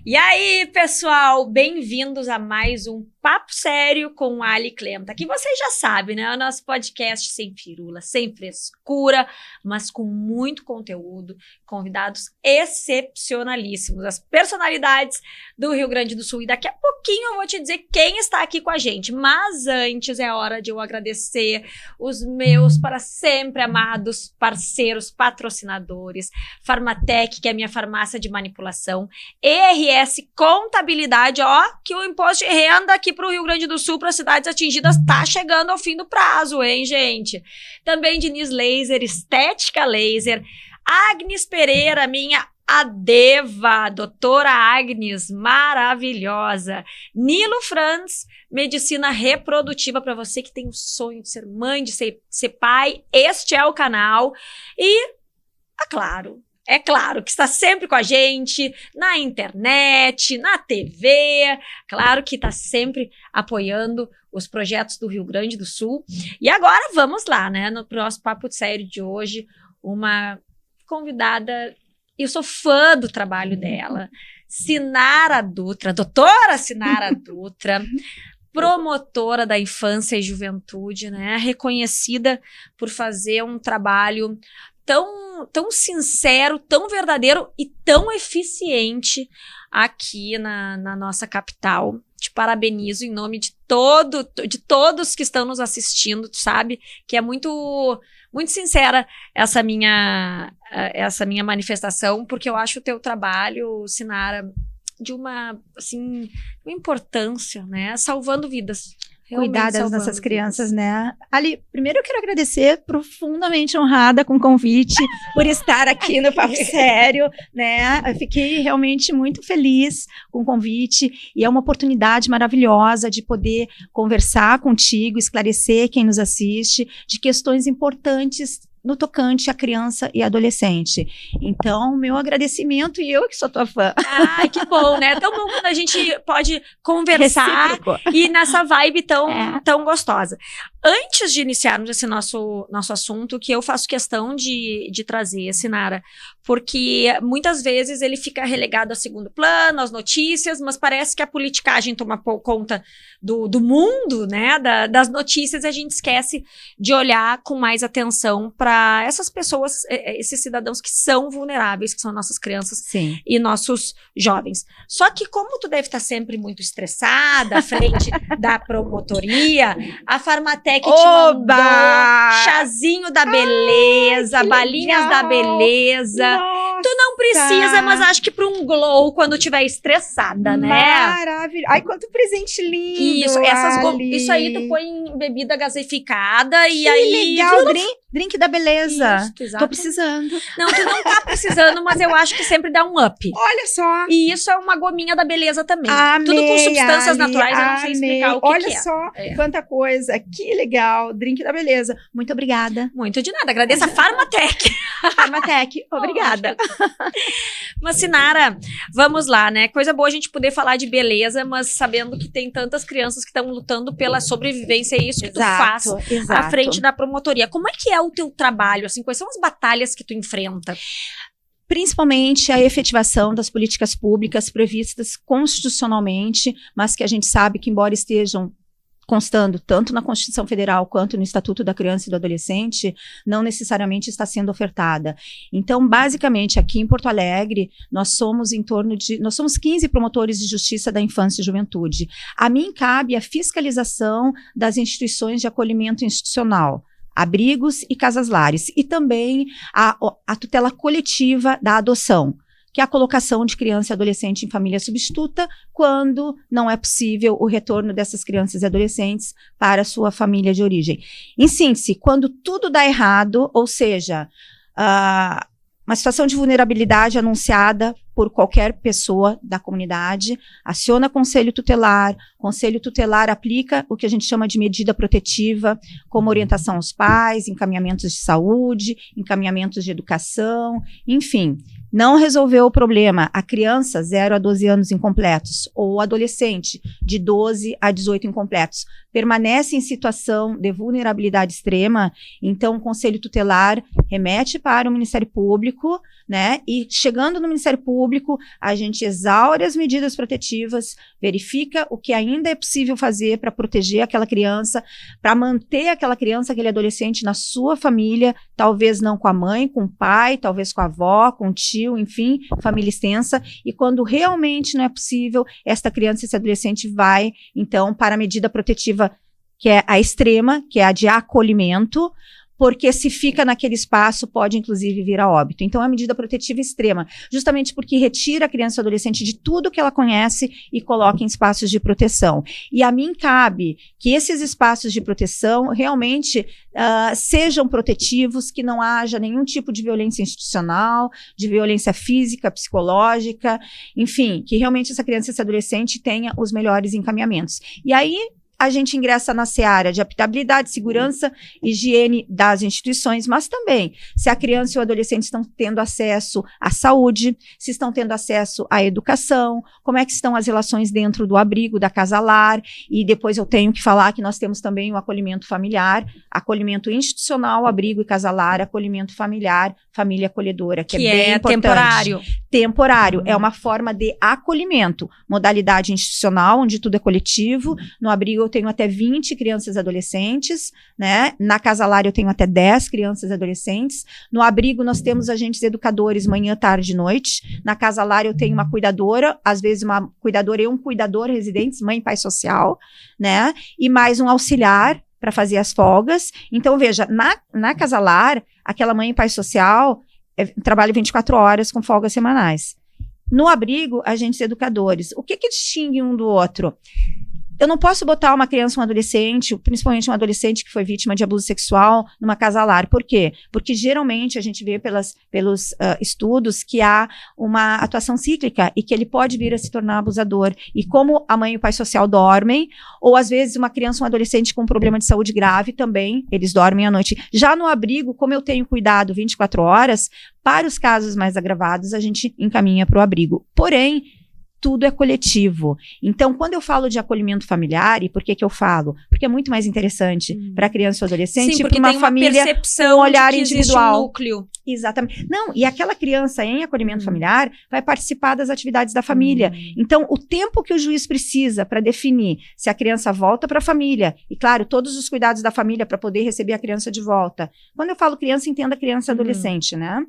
E aí, pessoal, bem-vindos a mais um Papo Sério com Ali Clemta. Aqui vocês já sabem, né? O nosso podcast sem firula, sem frescura, mas com muito conteúdo, convidados excepcionalíssimos, as personalidades do Rio Grande do Sul. E daqui a pouquinho eu vou te dizer quem está aqui com a gente. Mas antes é hora de eu agradecer os meus para sempre amados parceiros, patrocinadores, Farmatec, que é a minha farmácia de manipulação, ERS Contabilidade, ó, que o imposto de renda aqui para o Rio Grande do Sul, para as cidades atingidas, tá chegando ao fim do prazo, hein, gente? Também Diniz Laser, Estética Laser, Agnes Pereira, minha Adeva, doutora Agnes, maravilhosa. Nilo Franz, medicina reprodutiva para você que tem o sonho de ser mãe, de ser pai. Este é o canal. E, é claro que está sempre com a gente, na internet, na TV, claro que está sempre apoiando os projetos do Rio Grande do Sul. E agora vamos lá, né, no nosso Papo Sério de hoje, uma convidada, eu sou fã do trabalho dela, Sinara Dutra, doutora Sinara Dutra, promotora da infância e juventude, né, reconhecida por fazer um trabalho tão sincero, tão verdadeiro e tão eficiente aqui na nossa capital. Te parabenizo em nome de todos que estão nos assistindo, tu sabe? Que é muito sincera essa minha manifestação, porque eu acho o teu trabalho, Sinara, de uma importância, né? Salvando vidas. Cuidar das nossas crianças, né? Ali, primeiro eu quero agradecer, profundamente honrada com o convite, por estar aqui no Papo Sério, né? Eu fiquei realmente muito feliz com o convite e é uma oportunidade maravilhosa de poder conversar contigo, esclarecer quem nos assiste de questões importantes no tocante à criança e adolescente. Então, meu agradecimento e eu que sou tua fã. Ai, que bom, né? Tão bom quando a gente pode conversar recíproco. E nessa vibe tão gostosa. Antes de iniciarmos esse nosso assunto, que eu faço questão de trazer, Sinara, porque muitas vezes ele fica relegado a segundo plano, às notícias, mas parece que a politicagem toma conta do mundo, né? Das notícias, e a gente esquece de olhar com mais atenção para essas pessoas, esses cidadãos que são vulneráveis, que são nossas crianças. Sim. E nossos jovens. Só que como tu deve estar sempre muito estressada à frente da promotoria, a Farmatec te mandou chazinho da beleza, balinhas da beleza. Nossa. Tu não precisa, mas acho que para um glow quando tiver estressada, né? Maravilha. Ai, quanto presente lindo. Isso aí tu põe em bebida gaseificada e que aí... legal, drink da beleza. Isso, tô precisando. Não, tu não tá precisando, mas eu acho que sempre dá um up. Olha só. E isso é uma gominha da beleza também. Amei, tudo com substâncias naturais, eu não sei explicar o que Olha que é. Só, quanta coisa. Que legal. Drink da beleza. Muito obrigada. Muito de nada. Agradeço a Farmatec. Farmatec, obrigada. Mas, Sinara, vamos lá, né? Coisa boa a gente poder falar de beleza, mas sabendo que tem tantas crianças que estão lutando pela sobrevivência, é isso que tu faz à frente da promotoria. Como é que é o teu trabalho, assim? Quais são as batalhas que tu enfrenta? Principalmente a efetivação das políticas públicas previstas constitucionalmente, mas que a gente sabe que, embora estejam constando tanto na Constituição Federal quanto no Estatuto da Criança e do Adolescente, não necessariamente está sendo ofertada. Então, basicamente, aqui em Porto Alegre, nós somos 15 promotores de justiça da infância e juventude. A mim cabe a fiscalização das instituições de acolhimento institucional, abrigos e casas-lares, e também a tutela coletiva da adoção, que é a colocação de criança e adolescente em família substituta, quando não é possível o retorno dessas crianças e adolescentes para a sua família de origem. Em síntese, quando tudo dá errado, ou seja, uma situação de vulnerabilidade anunciada por qualquer pessoa da comunidade, aciona conselho tutelar aplica o que a gente chama de medida protetiva, como orientação aos pais, encaminhamentos de saúde, encaminhamentos de educação, enfim. Não resolveu o problema. A criança, 0 a 12 anos incompletos, ou o adolescente, de 12 a 18 incompletos, permanece em situação de vulnerabilidade extrema, então o Conselho Tutelar remete para o Ministério Público, né? E chegando no Ministério Público, a gente exaure as medidas protetivas, verifica o que ainda é possível fazer para proteger aquela criança, para manter aquela criança, aquele adolescente na sua família, talvez não com a mãe, com o pai, talvez com a avó, com o tio, enfim, família extensa, e quando realmente não é possível, esta criança, esse adolescente vai, então, para a medida protetiva, que é a extrema, que é a de acolhimento, porque se fica naquele espaço, pode inclusive vir a óbito. Então, é a medida protetiva extrema, justamente porque retira a criança ou adolescente de tudo que ela conhece e coloca em espaços de proteção. E a mim cabe que esses espaços de proteção realmente sejam protetivos, que não haja nenhum tipo de violência institucional, de violência física, psicológica, enfim, que realmente essa criança e esse adolescente tenha os melhores encaminhamentos. E aí, a gente ingressa na seara de habitabilidade, segurança, higiene das instituições, mas também se a criança e o adolescente estão tendo acesso à saúde, se estão tendo acesso à educação, como é que estão as relações dentro do abrigo, da casa-lar, e depois eu tenho que falar que nós temos também o acolhimento familiar, acolhimento institucional, abrigo e casa-lar, acolhimento familiar, família acolhedora, que é bem importante. Temporário. Temporário, é uma forma de acolhimento, modalidade institucional, onde tudo é coletivo, no abrigo eu tenho até 20 crianças e adolescentes, né? Na casa-lar eu tenho até 10 crianças e adolescentes. No abrigo nós temos agentes educadores manhã, tarde e noite. Na casa-lar eu tenho uma cuidadora, às vezes uma cuidadora e um cuidador residentes, mãe e pai social, né? E mais um auxiliar para fazer as folgas. Então, veja, na casa-lar, aquela mãe e pai social trabalha 24 horas com folgas semanais. No abrigo, agentes educadores. O que distingue um do outro? Eu não posso botar uma criança, um adolescente, principalmente um adolescente que foi vítima de abuso sexual, numa casa-lar. Por quê? Porque geralmente a gente vê pelos estudos que há uma atuação cíclica e que ele pode vir a se tornar abusador. E como a mãe e o pai social dormem, ou às vezes uma criança, um adolescente com um problema de saúde grave também, eles dormem à noite. Já no abrigo, como eu tenho cuidado 24 horas, para os casos mais agravados, a gente encaminha para o abrigo. Porém, tudo é coletivo. Então, quando eu falo de acolhimento familiar, e por que eu falo? Porque é muito mais interessante para a criança ou adolescente, para uma família com um olhar individual. Um núcleo. Exatamente. Não, e aquela criança em acolhimento familiar vai participar das atividades da família. Então, o tempo que o juiz precisa para definir se a criança volta para a família, e claro, todos os cuidados da família para poder receber a criança de volta. Quando eu falo criança, entenda criança e adolescente, né?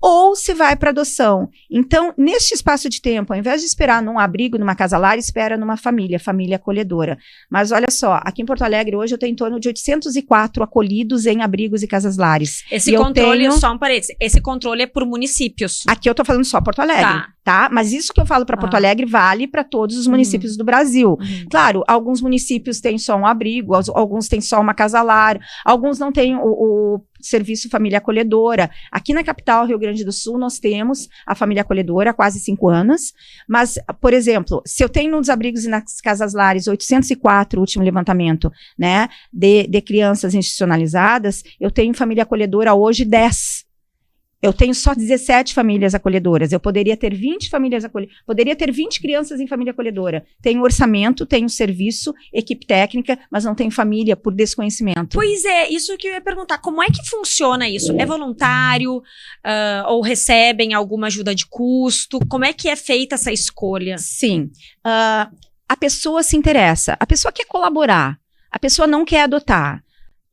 Ou se vai para adoção. Então, neste espaço de tempo, ao invés de esperar num abrigo, numa casa-lar, espera numa família acolhedora. Mas olha só, aqui em Porto Alegre, hoje eu tenho em torno de 804 acolhidos em abrigos e casas-lares. Esse controle, só um parênteses, esse controle é por municípios. Aqui eu tô falando só Porto Alegre, tá? Mas isso que eu falo para Porto Alegre vale para todos os municípios do Brasil. Claro, alguns municípios têm só um abrigo, alguns têm só uma casa-lar, alguns não têm o serviço família acolhedora. Aqui na capital, Rio Grande do Sul, nós temos a família acolhedora há quase 5 anos, mas, por exemplo, se eu tenho nos abrigos e nas casas-lares 804, último levantamento, né, de crianças institucionalizadas, eu tenho família acolhedora hoje 10. Eu tenho só 17 famílias acolhedoras. Eu poderia ter 20 famílias acolhedoras. Poderia ter 20 crianças em família acolhedora. Tenho orçamento, tenho serviço, equipe técnica, mas não tenho família por desconhecimento. Pois é, isso que eu ia perguntar. Como é que funciona isso? É voluntário? Ou recebem alguma ajuda de custo? Como é que é feita essa escolha? Sim. A pessoa se interessa. A pessoa quer colaborar. A pessoa não quer adotar.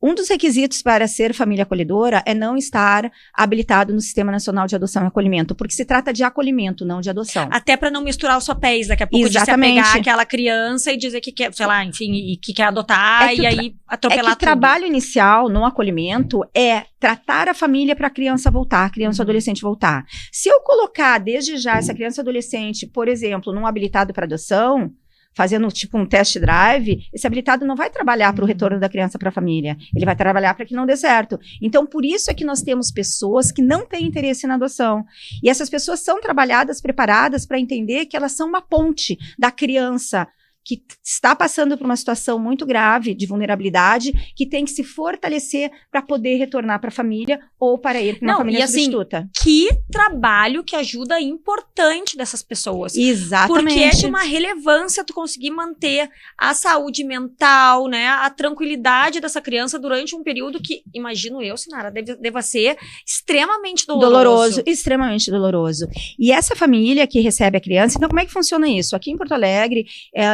Um dos requisitos para ser família acolhedora é não estar habilitado no Sistema Nacional de Adoção e Acolhimento, porque se trata de acolhimento, não de adoção. Até para não misturar os papéis, daqui a pouco de se apegar aquela criança e dizer que quer, sei lá, enfim, e que quer adotar e aí atropelar tudo. O trabalho inicial no acolhimento é tratar a família para a criança voltar, criança ou adolescente voltar. Se eu colocar desde já essa criança ou adolescente, por exemplo, num habilitado para adoção, fazendo tipo um test drive, esse habilitado não vai trabalhar para o retorno da criança para a família. Ele vai trabalhar para que não dê certo. Então, por isso é que nós temos pessoas que não têm interesse na adoção. E essas pessoas são trabalhadas, preparadas para entender que elas são uma ponte da criança que está passando por uma situação muito grave de vulnerabilidade, que tem que se fortalecer para poder retornar para a família ou para ir para uma família substituta. Que trabalho, que ajuda importante dessas pessoas. Exatamente. Porque é de uma relevância tu conseguir manter a saúde mental, né, a tranquilidade dessa criança durante um período que, imagino eu, Sinara, deva ser extremamente doloroso. Extremamente doloroso. E essa família que recebe a criança, então como é que funciona isso? Aqui em Porto Alegre,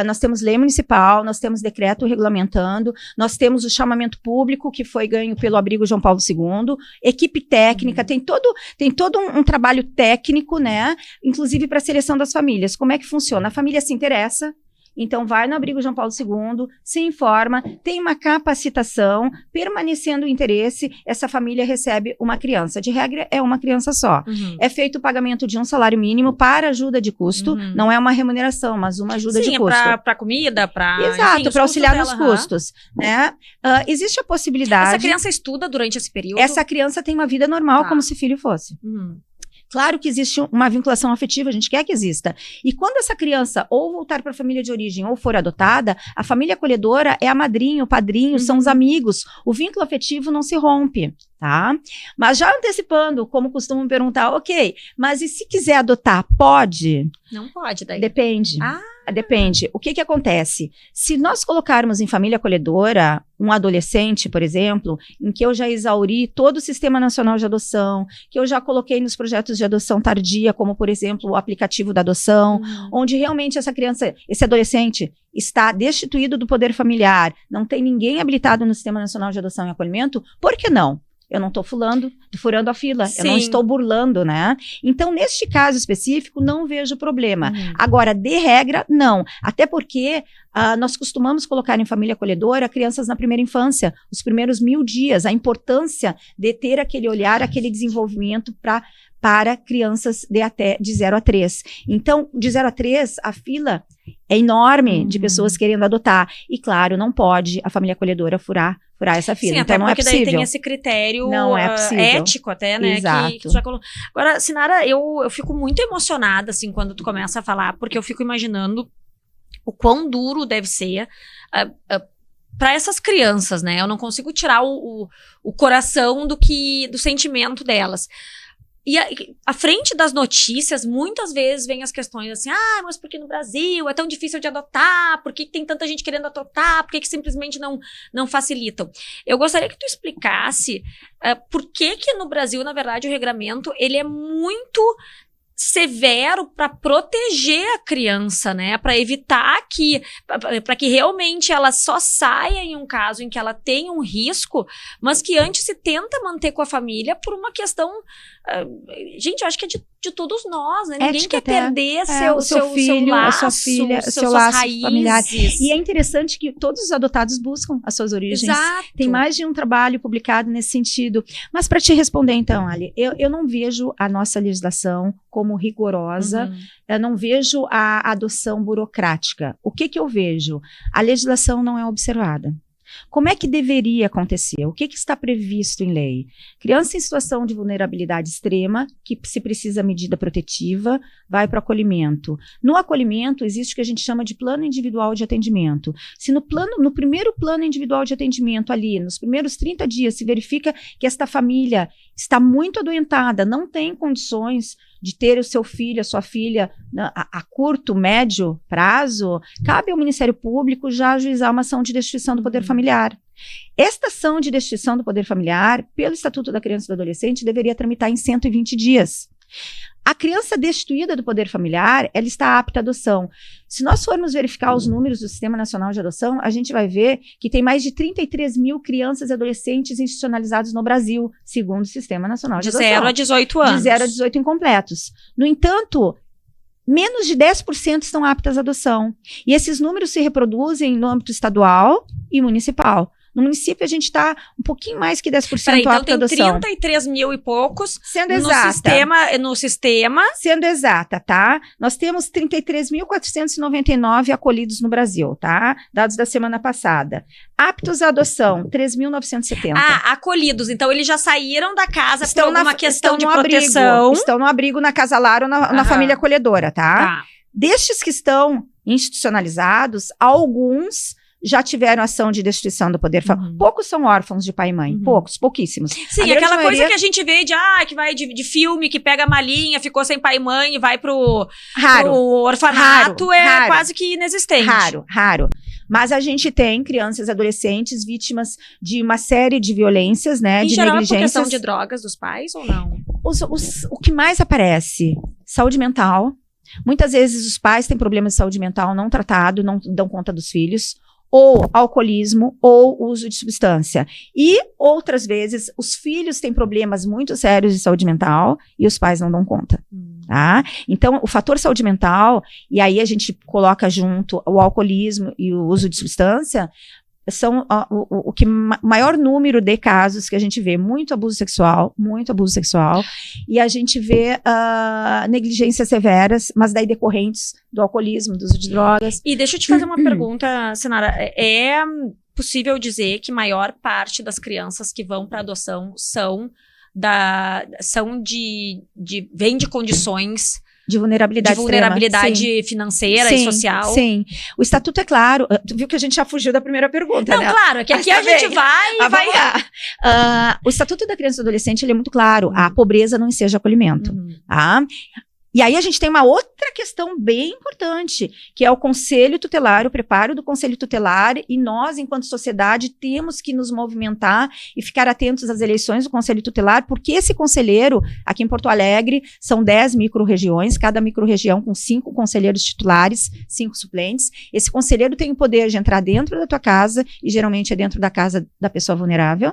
nós temos lei municipal, nós temos decreto regulamentando, nós temos o chamamento público que foi ganho pelo Abrigo João Paulo II, equipe técnica, tem todo um trabalho técnico, né? Inclusive para a seleção das famílias. Como é que funciona? A família se interessa, então vai no Abrigo João Paulo II, se informa, tem uma capacitação, permanecendo o interesse, essa família recebe uma criança. De regra, é uma criança só. É feito o pagamento de um salário mínimo para ajuda de custo, não é uma remuneração, mas uma ajuda de custo. Sim, para comida, para... Exato, para auxiliar nos custos. Né? Existe a possibilidade... Essa criança estuda durante esse período? Essa criança tem uma vida normal, como se filho fosse. Claro que existe uma vinculação afetiva, a gente quer que exista. E quando essa criança ou voltar para a família de origem ou for adotada, a família acolhedora é a madrinha, o padrinho, são os amigos. O vínculo afetivo não se rompe, tá? Mas já antecipando, como costumam perguntar, ok, mas e se quiser adotar, pode? Não pode, daí. Depende. Depende. O que acontece? Se nós colocarmos em família acolhedora um adolescente, por exemplo, em que eu já exauri todo o Sistema Nacional de Adoção, que eu já coloquei nos projetos de adoção tardia, como, por exemplo, o aplicativo da adoção, onde realmente essa criança, esse adolescente, está destituído do poder familiar, não tem ninguém habilitado no Sistema Nacional de Adoção e Acolhimento, por que não? Eu não estou furando a fila, eu não estou burlando, né? Então, neste caso específico, não vejo problema. Agora, de regra, não. Até porque nós costumamos colocar em família acolhedora crianças na primeira infância, os primeiros 1000 dias, a importância de ter aquele olhar, aquele desenvolvimento para crianças de 0 a 3. Então, de 0 a 3, a fila é enorme de pessoas querendo adotar. E, claro, não pode a família acolhedora furar essa fila. Sim, então, não é possível. Daí tem esse critério ético até, né? Exato. Que já Agora, Sinara, eu fico muito emocionada, assim, quando tu começa a falar, porque eu fico imaginando o quão duro deve ser para essas crianças, né? Eu não consigo tirar o coração do sentimento delas. E à frente das notícias, muitas vezes vem as questões assim, mas por que no Brasil é tão difícil de adotar? Por que tem tanta gente querendo adotar? Por que simplesmente não facilitam? Eu gostaria que tu explicasse por que no Brasil, na verdade, o regramento ele é muito severo para proteger a criança, né? Para evitar para que realmente ela só saia em um caso em que ela tem um risco, mas que antes se tenta manter com a família por uma questão... gente, eu acho que é de todos nós, né? Ninguém quer perder seu filho, seu laço, a sua filha, seu laço familiar. E é interessante que todos os adotados buscam as suas origens. Exato. Tem mais de um trabalho publicado nesse sentido. Mas para te responder então, Ali, eu não vejo a nossa legislação como rigorosa, eu não vejo a adoção burocrática. O que eu vejo? A legislação não é observada. Como é que deveria acontecer? O que está previsto em lei? Criança em situação de vulnerabilidade extrema, que se precisa medida protetiva, vai para o acolhimento. No acolhimento, existe o que a gente chama de plano individual de atendimento. Se no primeiro plano individual de atendimento ali, nos primeiros 30 dias, se verifica que esta família está muito adoentada, não tem condições de ter o seu filho, a sua filha a curto, médio prazo, cabe ao Ministério Público já ajuizar uma ação de destituição do poder familiar. Esta ação de destituição do poder familiar, pelo Estatuto da Criança e do Adolescente, deveria tramitar em 120 dias. A criança destituída do poder familiar, ela está apta à adoção. Se nós formos verificar os números do Sistema Nacional de Adoção, a gente vai ver que tem mais de 33 mil crianças e adolescentes institucionalizados no Brasil, segundo o Sistema Nacional de Adoção. De 0 a 18 anos. De 0 a 18 incompletos. No entanto, menos de 10% estão aptas à adoção. E esses números se reproduzem no âmbito estadual e municipal. No município, a gente está um pouquinho mais que 10% apto à adoção. Então, tem 33 mil e poucos sendo exata. No sistema. Sendo exata, tá? Nós temos 33.499 acolhidos no Brasil, tá? Dados da semana passada. Aptos à adoção, 3.970. Acolhidos. Então, eles já saíram da casa por alguma questão de proteção. Estão no abrigo, na Casa Lar ou na família acolhedora, tá? Destes que estão institucionalizados, alguns já tiveram ação de destituição do poder familiar. Poucos são órfãos de pai e mãe, pouquíssimos. Sim, aquela coisa que a gente vê que vai de filme, que pega a malinha, ficou sem pai e mãe e vai pro orfanato, raro, quase que inexistente. Raro. Mas a gente tem crianças e adolescentes vítimas de uma série de violências, né, de geral, negligências. Em geral, por questão de drogas dos pais ou não? O que mais aparece? Saúde mental. Muitas vezes os pais têm problemas de saúde mental não tratado, não dão conta dos filhos. Ou alcoolismo, ou uso de substância. E, outras vezes, os filhos têm problemas muito sérios de saúde mental e os pais não dão conta. Tá? Então, o fator saúde mental, e aí a gente coloca junto o alcoolismo e o uso de substância, são o que maior número de casos que a gente vê, muito abuso sexual, e a gente vê negligências severas, mas daí decorrentes do alcoolismo, do uso de drogas. E deixa eu te fazer uma pergunta, Sinara, é possível dizer que maior parte das crianças que vão para adoção vêm de condições de vulnerabilidade financeira e social. Sim, o estatuto é claro. Tu viu que a gente já fugiu da primeira pergunta, né? Não, claro, é que aqui a gente vai o Estatuto da Criança e do Adolescente, ele é muito claro. A pobreza não enseja acolhimento. Tá? E aí a gente tem uma outra questão bem importante, que é o Conselho Tutelar, o preparo do Conselho Tutelar, e nós, enquanto sociedade, temos que nos movimentar e ficar atentos às eleições do Conselho Tutelar, porque esse conselheiro, aqui em Porto Alegre, são 10 micro-regiões, cada micro-região com 5 conselheiros titulares, 5 suplentes. Esse conselheiro tem o poder de entrar dentro da tua casa, e geralmente é dentro da casa da pessoa vulnerável,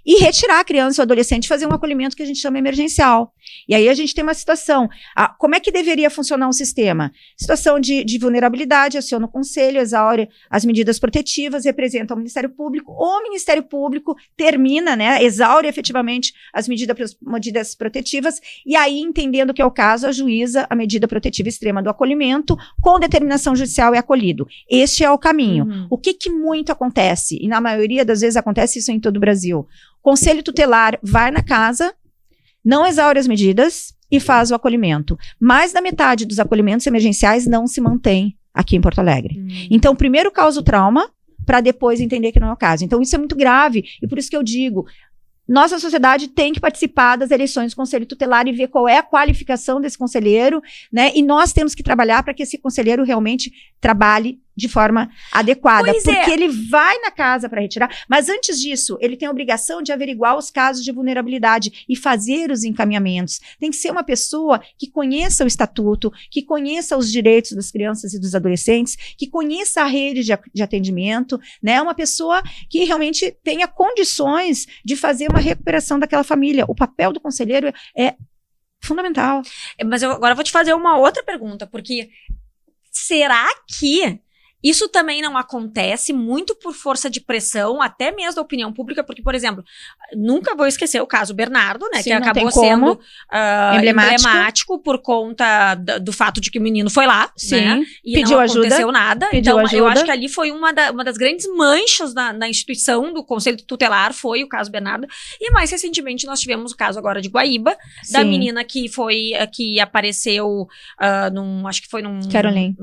e retirar a criança ou adolescente, fazer um acolhimento que a gente chama emergencial. E aí a gente tem uma situação, como é que deveria funcionar um sistema? Situação de vulnerabilidade, aciona o conselho, exaure as medidas protetivas, representa o Ministério Público, o Ministério Público termina, né, exaure efetivamente as medidas protetivas, e aí, entendendo que é o caso, ajuiza a medida protetiva extrema do acolhimento, com determinação judicial é acolhido. Este é o caminho. O que muito acontece, e na maioria das vezes acontece isso em todo o Brasil, Conselho Tutelar vai na casa, não exaure as medidas e faz o acolhimento. Mais da metade dos acolhimentos emergenciais não se mantém aqui em Porto Alegre. Então, primeiro causa o trauma, para depois entender que não é o caso. Então, isso é muito grave, e por isso que eu digo, nossa sociedade tem que participar das eleições do Conselho Tutelar e ver qual é a qualificação desse conselheiro, né? E nós temos que trabalhar para que esse conselheiro realmente trabalhe de forma adequada, porque ele vai na casa para retirar, mas antes disso, ele tem a obrigação de averiguar os casos de vulnerabilidade e fazer os encaminhamentos. Tem que ser uma pessoa que conheça o estatuto, que conheça os direitos das crianças e dos adolescentes, que conheça a rede de atendimento, né? Uma pessoa que realmente tenha condições de fazer uma recuperação daquela família. O papel do conselheiro é fundamental. Mas eu agora vou te fazer uma outra pergunta, porque será que isso também não acontece muito por força de pressão, até mesmo da opinião pública, porque, por exemplo, nunca vou esquecer o caso Bernardo, né, que acabou sendo emblemático por conta do fato de que o menino foi lá, né, e pediu não ajuda, aconteceu nada. Então, eu acho que ali foi uma das grandes manchas na instituição do Conselho Tutelar, foi o caso Bernardo. E mais recentemente nós tivemos o caso agora de Guaíba, da menina que apareceu acho que foi num... Caroline.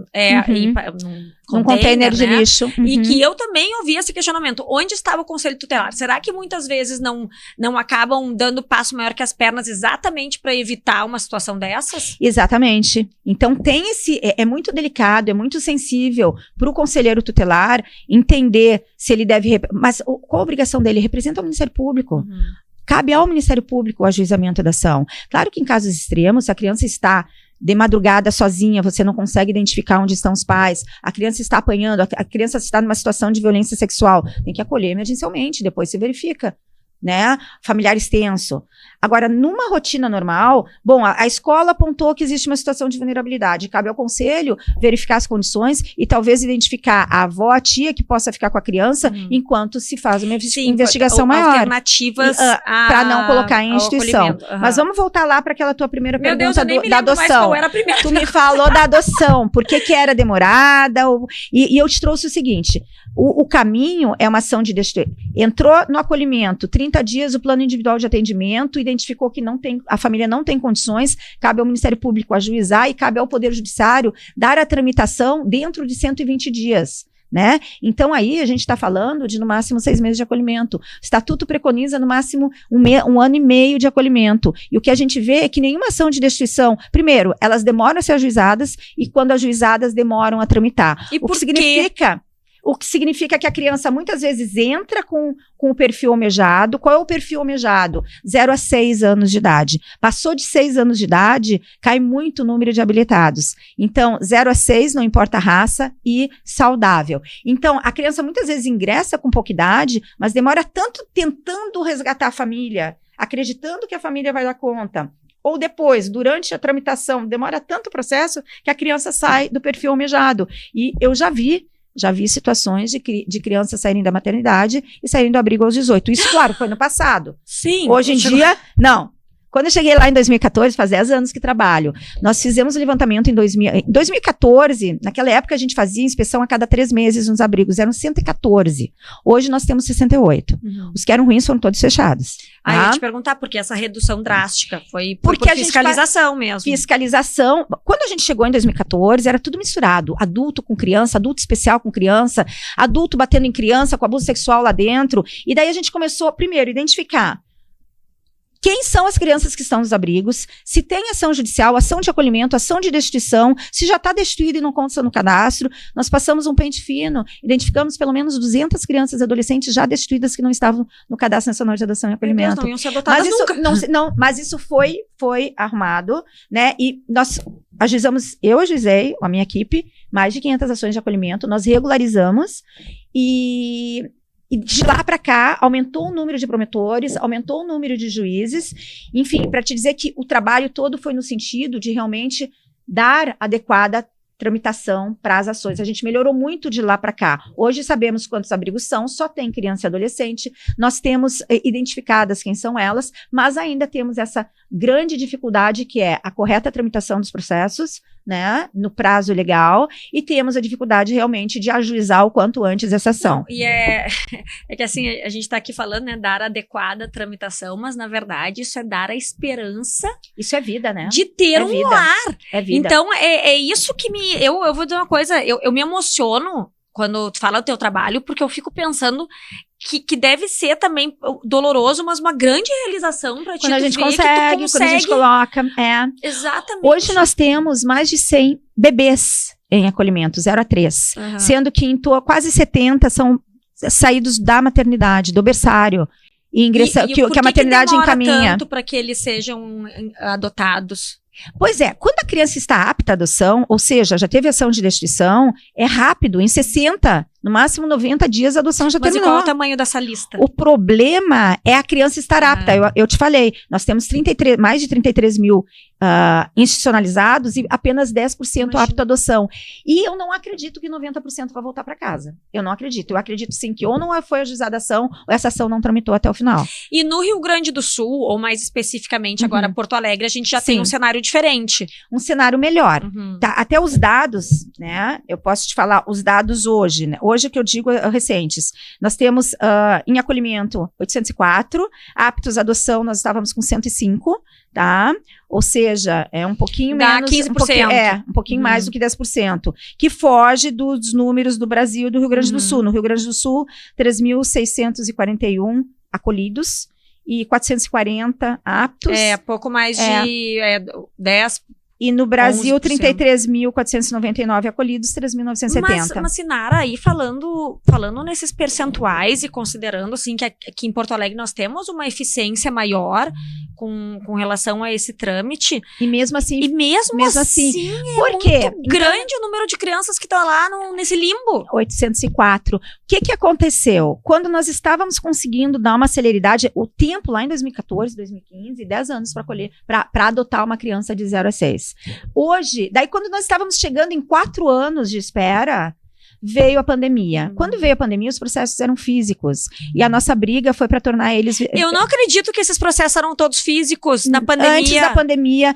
Num container de lixo. E que eu também ouvi esse questionamento. Onde estava o Conselho Tutelar? Será que muitas vezes não acabam dando passo maior que as pernas exatamente para evitar uma situação dessas? Exatamente. Então tem é muito delicado, é muito sensível para o conselheiro tutelar entender se ele deve... Mas qual a obrigação dele? Representa o Ministério Público. Cabe ao Ministério Público o ajuizamento da ação. Claro que em casos extremos, se a criança está de madrugada sozinha, você não consegue identificar onde estão os pais, a criança está apanhando, a criança está numa situação de violência sexual, tem que acolher emergencialmente, depois se verifica, né? Familiar extenso. Agora, numa rotina normal, bom, a escola apontou que existe uma situação de vulnerabilidade, cabe ao conselho verificar as condições e talvez identificar a avó, a tia que possa ficar com a criança enquanto se faz uma investigação maior. Alternativas para não colocar em instituição. Mas vamos voltar lá para aquela tua primeira pergunta da adoção. Qual era a primeira. Tu me falou da adoção, por que era demorada, e eu te trouxe o seguinte, O caminho é uma ação de destituição. Entrou no acolhimento, 30 dias o plano individual de atendimento, identificou que a família não tem condições, cabe ao Ministério Público ajuizar e cabe ao Poder Judiciário dar a tramitação dentro de 120 dias. Né? Então, aí a gente está falando de no máximo 6 meses de acolhimento. O Estatuto preconiza no máximo um ano e meio de acolhimento. E o que a gente vê é que nenhuma ação de destituição, primeiro, elas demoram a ser ajuizadas e quando ajuizadas demoram a tramitar. E por quê? O que significa que a criança muitas vezes entra com o perfil almejado. Qual é o perfil almejado? 0 a 6 anos de idade. Passou de 6 anos de idade, cai muito o número de habilitados. Então, 0 a 6, não importa a raça, e saudável. Então, a criança muitas vezes ingressa com pouca idade, mas demora tanto tentando resgatar a família, acreditando que a família vai dar conta. Ou depois, durante a tramitação, demora tanto o processo que a criança sai do perfil almejado. E eu já vi situações de crianças saírem da maternidade e saírem do abrigo aos 18. Isso, claro, foi no passado. Sim. Hoje em dia, não. Quando eu cheguei lá em 2014, faz 10 anos que trabalho, nós fizemos levantamento em 2014, naquela época a gente fazia inspeção a cada 3 meses nos abrigos, eram 114. Hoje nós temos 68. Os que eram ruins foram todos fechados. Aí eu ia te perguntar, por que essa redução drástica? Foi por fiscalização mesmo. Fiscalização. Quando a gente chegou em 2014, era tudo misturado. Adulto com criança, adulto especial com criança, adulto batendo em criança com abuso sexual lá dentro. E daí a gente começou, primeiro, a identificar quem são as crianças que estão nos abrigos, se tem ação judicial, ação de acolhimento, ação de destituição, se já está destituído e não consta no cadastro. Nós passamos um pente fino, identificamos pelo menos 200 crianças e adolescentes já destituídas que não estavam no Cadastro Nacional de Adoção e Acolhimento. Não iam ser adotadas nunca. Mas isso foi arrumado, né? E nós eu ajuizei, a minha equipe, mais de 500 ações de acolhimento, nós regularizamos e de lá para cá, aumentou o número de promotores, aumentou o número de juízes, enfim, para te dizer que o trabalho todo foi no sentido de realmente dar adequada tramitação para as ações. A gente melhorou muito de lá para cá. Hoje sabemos quantos abrigos são, só tem criança e adolescente, nós temos identificadas quem são elas, mas ainda temos essa grande dificuldade que é a correta tramitação dos processos, né, no prazo legal, e temos a dificuldade realmente de ajuizar o quanto antes essa ação. Não, e é que assim, a gente está aqui falando, né, dar adequada tramitação, mas na verdade isso é dar a esperança. Isso é vida, né? De ter um lar. É vida. Então, é isso que eu vou dizer uma coisa, eu me emociono quando tu fala do teu trabalho, porque eu fico pensando que deve ser também doloroso, mas uma grande realização pra ti. Quando a gente consegue, quando a gente coloca. Exatamente. Hoje nós temos mais de 100 bebês em acolhimento, 0 a 3. Sendo que quase 70 são saídos da maternidade, do berçário. E que a maternidade encaminha. Tanto para que eles sejam adotados? Pois é, quando a criança está apta à adoção, ou seja, já teve ação de destituição, é rápido, em 60, no máximo 90 dias a adoção já terminou. Mas qual é o tamanho dessa lista? O problema é a criança estar apta. Eu te falei, nós temos mais de 33 mil institucionalizados e apenas 10% apto à adoção. E eu não acredito que 90% vai voltar para casa. Eu não acredito. Eu acredito sim que ou não foi ajuizada a ação, ou essa ação não tramitou até o final. E no Rio Grande do Sul, ou mais especificamente agora Porto Alegre, a gente já tem um cenário diferente. Um cenário melhor. Tá? Até os dados, né? Eu posso te falar os dados hoje, né? Hoje que eu digo recentes. Nós temos em acolhimento 804, aptos à adoção nós estávamos com 105, tá? Ou seja, é um pouquinho menos... 15%. Um pouquinho mais do que 10%, que foge dos números do Brasil e do Rio Grande do Sul. No Rio Grande do Sul, 3.641 acolhidos e 440 aptos. Pouco mais de 10%. E no Brasil, 33.499 acolhidos, 3.970. Mas Sinara, aí falando nesses percentuais e considerando assim que aqui em Porto Alegre nós temos uma eficiência maior com relação a esse trâmite. E mesmo assim... Por quê? Muito grande o número de crianças que estão lá nesse limbo. 804. O que aconteceu? Quando nós estávamos conseguindo dar uma celeridade, o tempo lá em 2014, 2015, 10 anos para adotar uma criança de 0 a 6. Hoje, daí quando nós estávamos chegando em 4 anos de espera, veio a pandemia. Quando veio a pandemia, os processos eram físicos. E a nossa briga foi para tornar eles... Eu não acredito que esses processos eram todos físicos na pandemia. Antes da pandemia...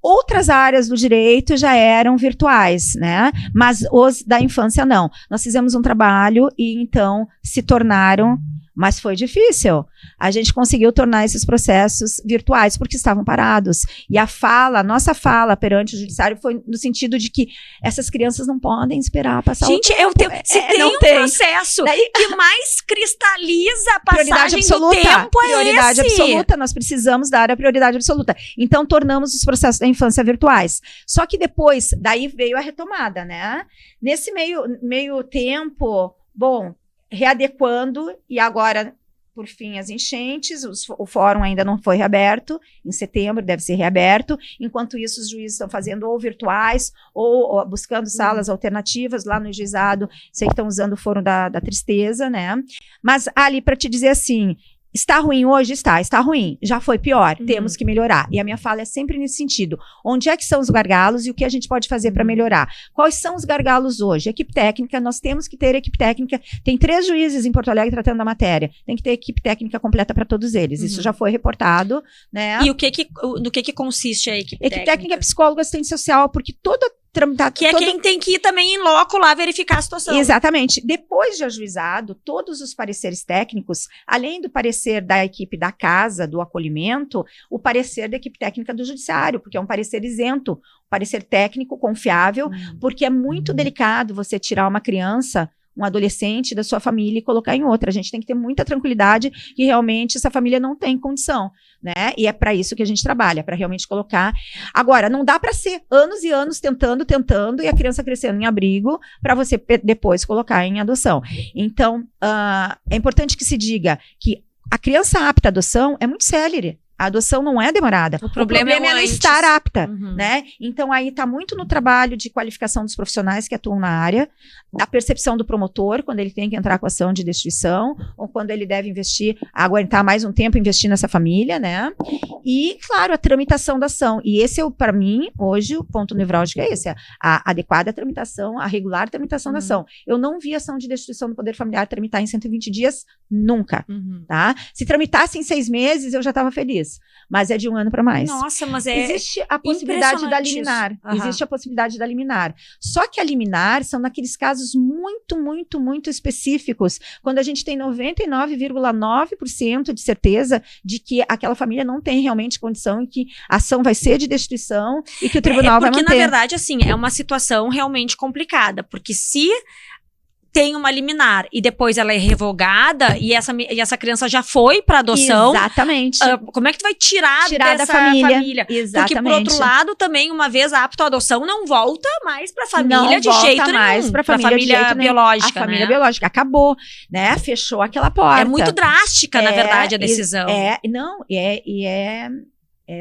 Outras áreas do direito já eram virtuais, né? Mas os da infância não. Nós fizemos um trabalho e então se tornaram, mas foi difícil. A gente conseguiu tornar esses processos virtuais porque estavam parados. E a nossa fala perante o judiciário foi no sentido de que essas crianças não podem esperar passar gente, o tempo. Se tem um processo que mais cristaliza a passagem do tempo, prioridade absoluta, nós precisamos dar a prioridade absoluta. Então, tornamos os processos da infância virtuais. Só que depois, daí veio a retomada, né? Nesse meio tempo, bom, readequando, e agora, por fim, as enchentes, o fórum ainda não foi reaberto, em setembro deve ser reaberto, enquanto isso os juízes estão fazendo ou virtuais, ou buscando salas alternativas, lá no juizado, sei que estão usando o fórum da tristeza, né? Mas, Ali, para te dizer assim, está ruim hoje? Está ruim. Já foi pior. Temos que melhorar. E a minha fala é sempre nesse sentido. Onde é que são os gargalos e o que a gente pode fazer para melhorar? Quais são os gargalos hoje? Equipe técnica, nós temos que ter equipe técnica. Tem 3 juízes em Porto Alegre tratando da matéria. Tem que ter equipe técnica completa para todos eles. Isso já foi reportado, né? E no que consiste a equipe técnica? Equipe técnica é psicólogo, assistente social, porque toda quem tem que ir também em loco lá verificar a situação. Exatamente. Depois de ajuizado, todos os pareceres técnicos, além do parecer da equipe da casa, do acolhimento, o parecer da equipe técnica do judiciário, porque é um parecer isento, um parecer técnico, confiável, porque é muito delicado você tirar uma criança, um adolescente da sua família e colocar em outra. A gente tem que ter muita tranquilidade que realmente essa família não tem condição, né? E é para isso que a gente trabalha, para realmente colocar. Agora, não dá para ser anos e anos tentando, e a criança crescendo em abrigo para você depois colocar em adoção. Então, é importante que se diga que a criança apta à adoção é muito célere. A adoção não é demorada. O problema é não estar apta, né? Então, aí está muito no trabalho de qualificação dos profissionais que atuam na área, da percepção do promotor, quando ele tem que entrar com ação de destituição, ou quando ele deve aguentar mais um tempo, investir nessa família, né? E, claro, a tramitação da ação. E esse é, para mim, hoje, o ponto nevrálgico é esse, a adequada tramitação, a regular tramitação da ação. Eu não vi ação de destituição do poder familiar tramitar em 120 dias, nunca, tá? Se tramitasse em 6 meses, eu já estava feliz. Mas é de 1 ano para mais. Nossa, mas existe a possibilidade da liminar. Existe a possibilidade da liminar. Só que a liminar são naqueles casos muito, muito, muito específicos, quando a gente tem 99,9% de certeza de que aquela família não tem realmente condição e que a ação vai ser de destituição e que o tribunal vai manter. Porque, na verdade, assim, é uma situação realmente complicada, porque se tem uma liminar e depois ela é revogada e essa criança já foi para adoção. Exatamente. Como é que tu vai tirar dessa da família? Exatamente. Porque, por outro lado, também, uma vez apto à adoção, não volta mais para a família de jeito nenhum. Para a família biológica. A família biológica acabou, né? Fechou aquela porta. É muito drástica, na verdade, a decisão. É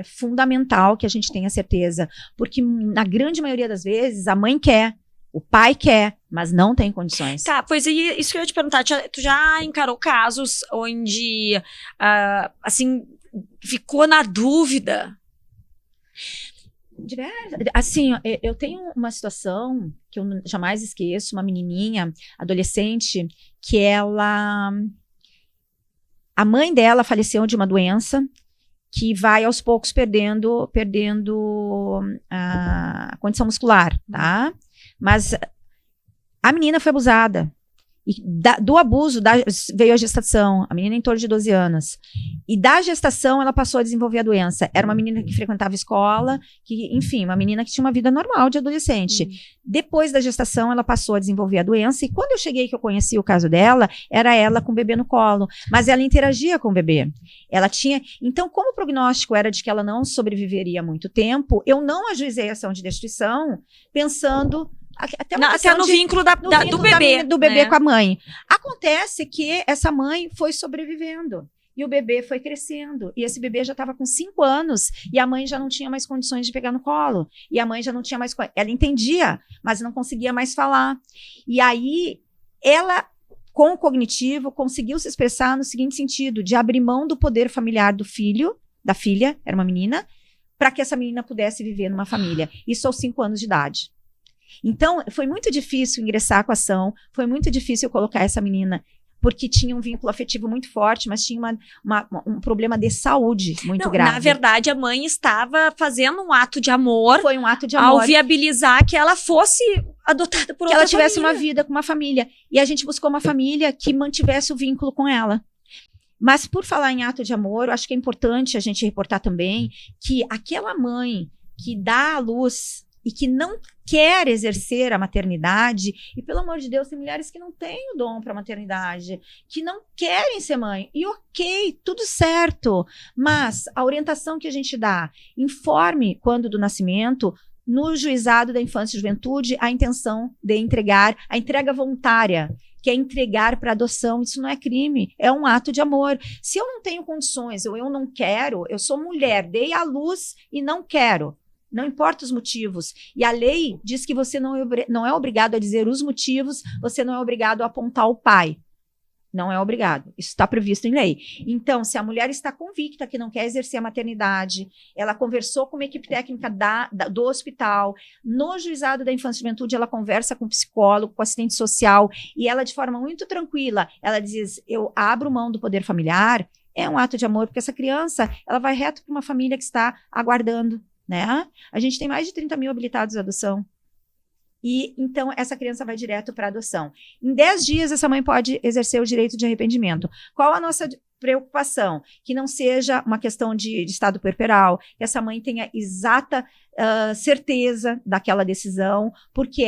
fundamental que a gente tenha certeza, porque na grande maioria das vezes a mãe quer, o pai quer, mas não tem condições. Tá, pois isso que eu ia te perguntar, tu já encarou casos onde, assim, ficou na dúvida? Assim, eu tenho uma situação que eu jamais esqueço, uma menininha, adolescente, que a mãe dela faleceu de uma doença que vai aos poucos perdendo a condição muscular, tá? Mas a menina foi abusada. E do abuso veio a gestação. A menina em torno de 12 anos. E da gestação ela passou a desenvolver a doença. Era uma menina que frequentava escola, enfim, uma menina que tinha uma vida normal de adolescente. Depois da gestação ela passou a desenvolver a doença. E quando eu cheguei, que eu conheci o caso dela, era ela com o bebê no colo. Mas ela interagia com o bebê. Ela tinha... Então, como o prognóstico era de que ela não sobreviveria muito tempo, eu não ajuizei a ação de destituição pensando... Até no vínculo do bebê. Do bebê, né? Com a mãe. Acontece que essa mãe foi sobrevivendo. E o bebê foi crescendo. E esse bebê já estava com 5 anos. E a mãe já não tinha mais condições de pegar no colo. E a mãe já não tinha mais... Ela entendia, mas não conseguia mais falar. E aí, ela, com o cognitivo, conseguiu se expressar no seguinte sentido, de abrir mão do poder familiar do filho, da filha, era uma menina, para que essa menina pudesse viver numa família. Isso aos 5 anos de idade. Então, foi muito difícil ingressar com a ação, foi muito difícil colocar essa menina porque tinha um vínculo afetivo muito forte, mas tinha um problema de saúde muito grave. Na verdade, a mãe estava fazendo um ato de amor. Foi um ato de amor. Ao viabilizar que ela fosse adotada por outra família. Que ela tivesse uma vida com uma família. E a gente buscou uma família que mantivesse o vínculo com ela. Mas por falar em ato de amor, eu acho que é importante a gente reportar também que aquela mãe que dá à luz e que não quer exercer a maternidade, e pelo amor de Deus, tem mulheres que não têm o dom para a maternidade, que não querem ser mãe, e ok, tudo certo, mas a orientação que a gente dá, informe quando do nascimento, no juizado da infância e juventude, a intenção de entregar, a entrega voluntária, que é entregar para adoção. Isso não é crime, é um ato de amor. Se eu não tenho condições, ou eu não quero, eu sou mulher, dei à luz e não quero, não importa os motivos. E a lei diz que você não é obrigado a dizer os motivos, você não é obrigado a apontar o pai. Não é obrigado. Isso está previsto em lei. Então, se a mulher está convicta que não quer exercer a maternidade, ela conversou com uma equipe técnica do hospital, no juizado da infância e juventude, ela conversa com o psicólogo, com o assistente social, e ela, de forma muito tranquila, ela diz, eu abro mão do poder familiar, é um ato de amor, porque essa criança, ela vai reto para uma família que está aguardando, né? A gente tem mais de 30 mil habilitados à adoção. E então essa criança vai direto para a adoção. Em 10 dias, essa mãe pode exercer o direito de arrependimento. Qual a nossa preocupação? Que não seja uma questão de estado puerperal, que essa mãe tenha exata certeza daquela decisão, porque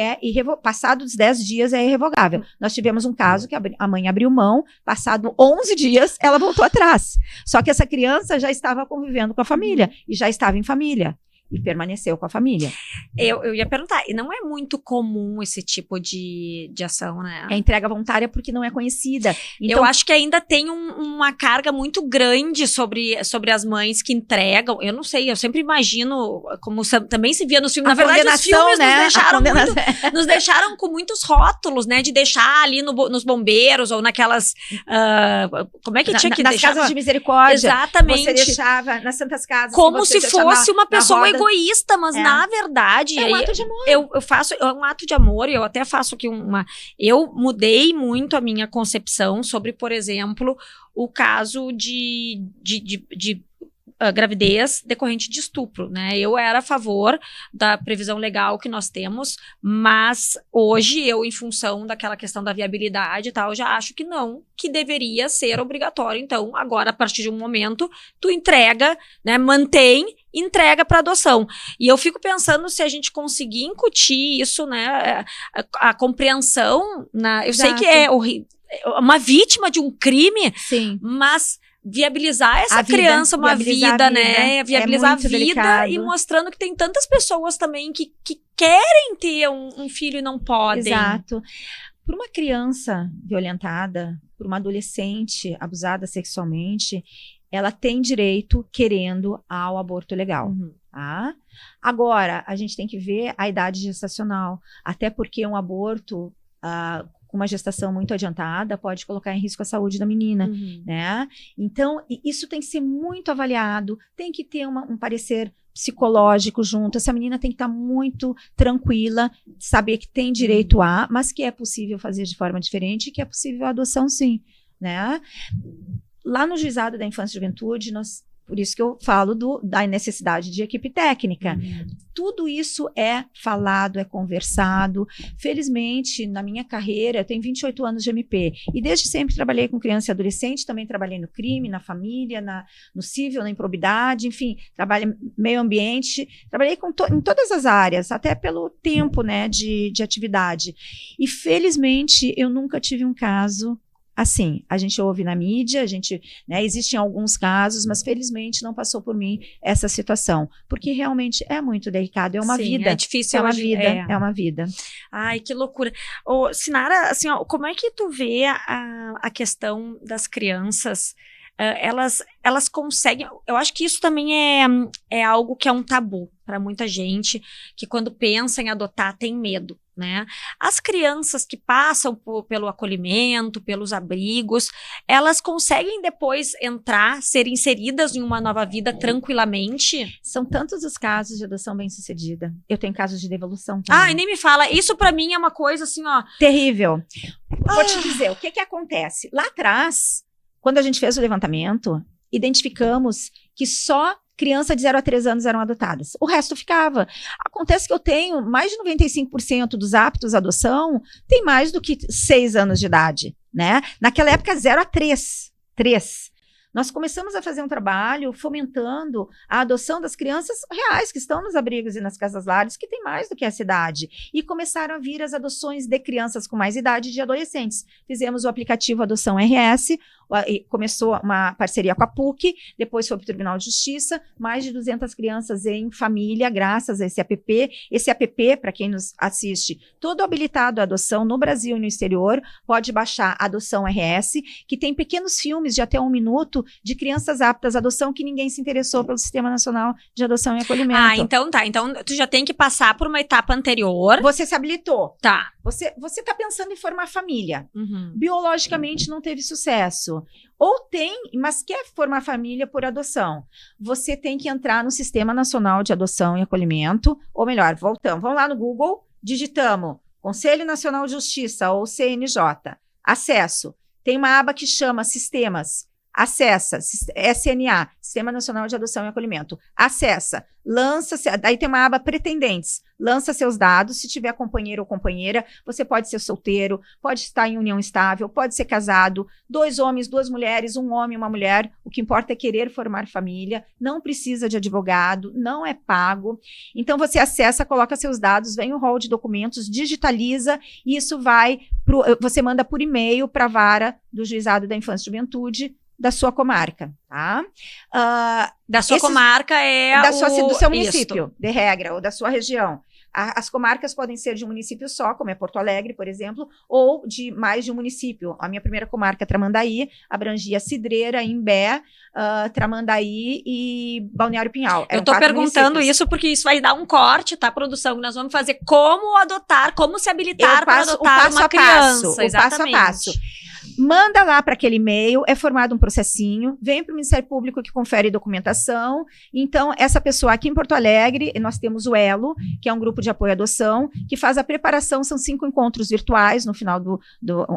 passados 10 dias é irrevogável. Nós tivemos um caso que a mãe abriu mão, passado 11 dias, ela voltou atrás. Só que essa criança já estava convivendo com a família, e já estava em família. E permaneceu com a família. Eu ia perguntar, e não é muito comum esse tipo de ação, né? É entrega voluntária porque não é conhecida. Então, eu acho que ainda tem uma carga muito grande sobre as mães que entregam. Eu não sei, eu sempre imagino, como também se via nos filmes. Na verdade, os filmes, né, nos deixaram com muitos rótulos, né? De deixar ali nos bombeiros ou naquelas... como é que tinha que nas deixar? Nas casas de misericórdia. Exatamente. Você deixava nas santas casas. Como se fosse uma pessoa egoísta, mas na verdade é um ato de amor. É um ato de amor, e eu até faço aqui eu mudei muito a minha concepção sobre, por exemplo, o caso de gravidez decorrente de estupro, né? Eu era a favor da previsão legal que nós temos, mas hoje eu, em função daquela questão da viabilidade e tal, já acho que não, que deveria ser obrigatório. Então, agora, a partir de um momento, tu entrega, né? Entrega para adoção. E eu fico pensando se a gente conseguir incutir isso, né? A compreensão, eu sei que é uma vítima de um crime, sim, mas viabilizar essa criança, uma vida, né? Viabilizar a vida delicado. E mostrando que tem tantas pessoas também que querem ter um filho e não podem. Exato. Por uma criança violentada, por uma adolescente abusada sexualmente, ela tem direito, querendo, ao aborto legal. Tá? Agora, a gente tem que ver a idade gestacional, até porque um aborto com uma gestação muito adiantada pode colocar em risco a saúde da menina, né? Então, isso tem que ser muito avaliado, tem que ter um parecer psicológico junto, essa menina tem que estar muito tranquila, saber que tem direito mas que é possível fazer de forma diferente, que é possível a adoção sim, né? Lá no juizado da infância e juventude, por isso que eu falo da necessidade de equipe técnica. Tudo isso é falado, é conversado. Felizmente, na minha carreira, eu tenho 28 anos de MP. E desde sempre trabalhei com criança e adolescente, também trabalhei no crime, na família, no civil, na improbidade, enfim, trabalhei meio ambiente, trabalhei em todas as áreas, até pelo tempo, né, de atividade. E felizmente, eu nunca tive um caso assim. A gente ouve na mídia, né, existem alguns casos, mas felizmente não passou por mim essa situação, porque realmente é muito delicado, é uma vida. É difícil. É uma vida, é uma vida. Ai, que loucura. Sinara, assim, como é que tu vê a questão das crianças? Elas conseguem... Eu acho que isso também é algo que é um tabu para muita gente, que quando pensa em adotar tem medo. né? As crianças que passam pelo acolhimento, pelos abrigos, elas conseguem depois ser inseridas em uma nova vida tranquilamente? São tantos os casos de adoção bem-sucedida. Eu tenho casos de devolução também. E nem me fala. Isso pra mim é uma coisa assim, ó... Terrível. Vou te dizer, o que acontece? Lá atrás, quando a gente fez o levantamento, identificamos que só crianças de 0 a 3 anos eram adotadas. O resto ficava. Acontece que eu tenho mais de 95% dos aptos à adoção tem mais do que 6 anos de idade, né? Naquela época, 0 a 3. Nós começamos a fazer um trabalho fomentando a adoção das crianças reais que estão nos abrigos e nas casas-lares, que tem mais do que essa idade. E começaram a vir as adoções de crianças com mais idade e de adolescentes. Fizemos o aplicativo Adoção RS, começou uma parceria com a PUC, depois foi para o Tribunal de Justiça, mais de 200 crianças em família, graças a esse app. Esse app, para quem nos assiste, todo habilitado à adoção no Brasil e no exterior, pode baixar Adoção RS, que tem pequenos filmes de até 1 minuto de crianças aptas à adoção que ninguém se interessou pelo Sistema Nacional de Adoção e Acolhimento. Então tá. Então tu já tem que passar por uma etapa anterior. Você se habilitou. Tá. Você tá pensando em formar família. Uhum. Biologicamente não teve sucesso. Ou tem, mas quer formar família por adoção. Você tem que entrar no Sistema Nacional de Adoção e Acolhimento, ou melhor, vamos lá no Google, digitamos Conselho Nacional de Justiça, ou CNJ, acesso. Tem uma aba que chama Sistemas. Acessa, SNA, Sistema Nacional de Adoção e Acolhimento. Acessa, daí tem uma aba Pretendentes. Lança seus dados, se tiver companheiro ou companheira, você pode ser solteiro, pode estar em união estável, pode ser casado, 2 homens, 2 mulheres, 1 homem e uma mulher. O que importa é querer formar família, não precisa de advogado, não é pago. Então você acessa, coloca seus dados, vem o rol de documentos, digitaliza, e isso você manda por e-mail para a vara do Juizado da Infância e Juventude da sua comarca, tá? Da sua comarca do seu município, de regra, ou da sua região. As comarcas podem ser de um município só, como é Porto Alegre, por exemplo, ou de mais de um município. A minha primeira comarca, Tramandaí, abrangia Cidreira, Imbé, Tramandaí e Balneário Pinhal. Eu tô perguntando isso porque isso vai dar um corte, tá, produção? Nós vamos fazer como adotar, como se habilitar para adotar uma criança. Exatamente. Passo a passo. Manda lá para aquele e-mail, é formado um processinho, vem para o Ministério Público que confere documentação. Então, essa pessoa aqui em Porto Alegre, nós temos o ELO, que é um grupo de apoio à adoção, que faz a preparação, são 5 encontros virtuais no final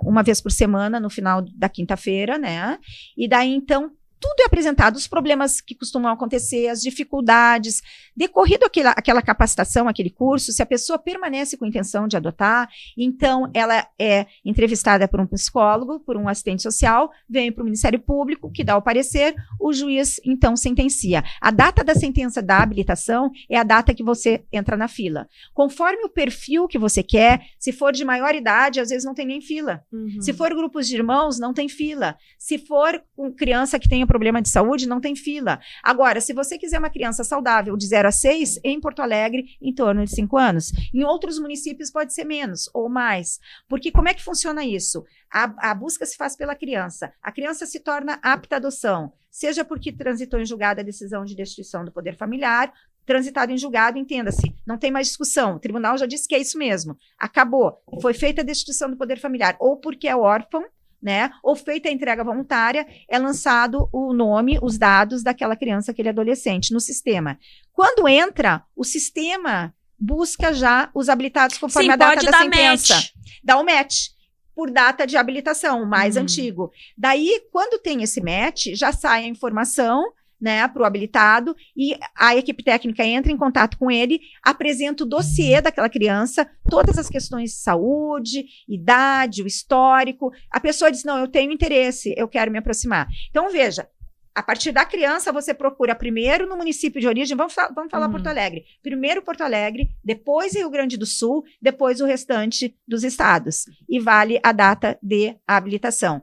uma vez por semana, no final da quinta-feira, né? E daí, então, tudo é apresentado, os problemas que costumam acontecer, as dificuldades, decorrido aquela capacitação, aquele curso, se a pessoa permanece com intenção de adotar, então ela é entrevistada por um psicólogo, por um assistente social, vem para o Ministério Público, que dá o parecer, o juiz então sentencia. A data da sentença da habilitação é a data que você entra na fila. Conforme o perfil que você quer, se for de maior idade, às vezes não tem nem fila. Uhum. Se for grupos de irmãos, não tem fila. Se for com criança que tenha problema de saúde, não tem fila. Agora, se você quiser uma criança saudável de 0 a 6, em Porto Alegre, em torno de 5 anos. Em outros municípios pode ser menos ou mais. Porque como é que funciona isso? A busca se faz pela criança. A criança se torna apta à adoção, seja porque transitou em julgado a decisão de destituição do poder familiar, transitado em julgado, entenda-se, não tem mais discussão. O tribunal já disse que é isso mesmo. Acabou. Foi feita a destituição do poder familiar, ou porque é órfão, né? Ou feita a entrega voluntária, é lançado o nome, os dados daquela criança, aquele adolescente no sistema. Quando entra, o sistema busca já os habilitados conforme a data da sentença. Dá o match por data de habilitação, o mais antigo. Daí, quando tem esse match, já sai a informação, né, para o habilitado, e a equipe técnica entra em contato com ele, apresenta o dossiê daquela criança, todas as questões de saúde, idade, o histórico. A pessoa diz, não, eu tenho interesse, eu quero me aproximar. Então, veja, a partir da criança, você procura primeiro no município de origem, vamos falar Porto Alegre. Primeiro Porto Alegre, depois Rio Grande do Sul, depois o restante dos estados. E vale a data de habilitação.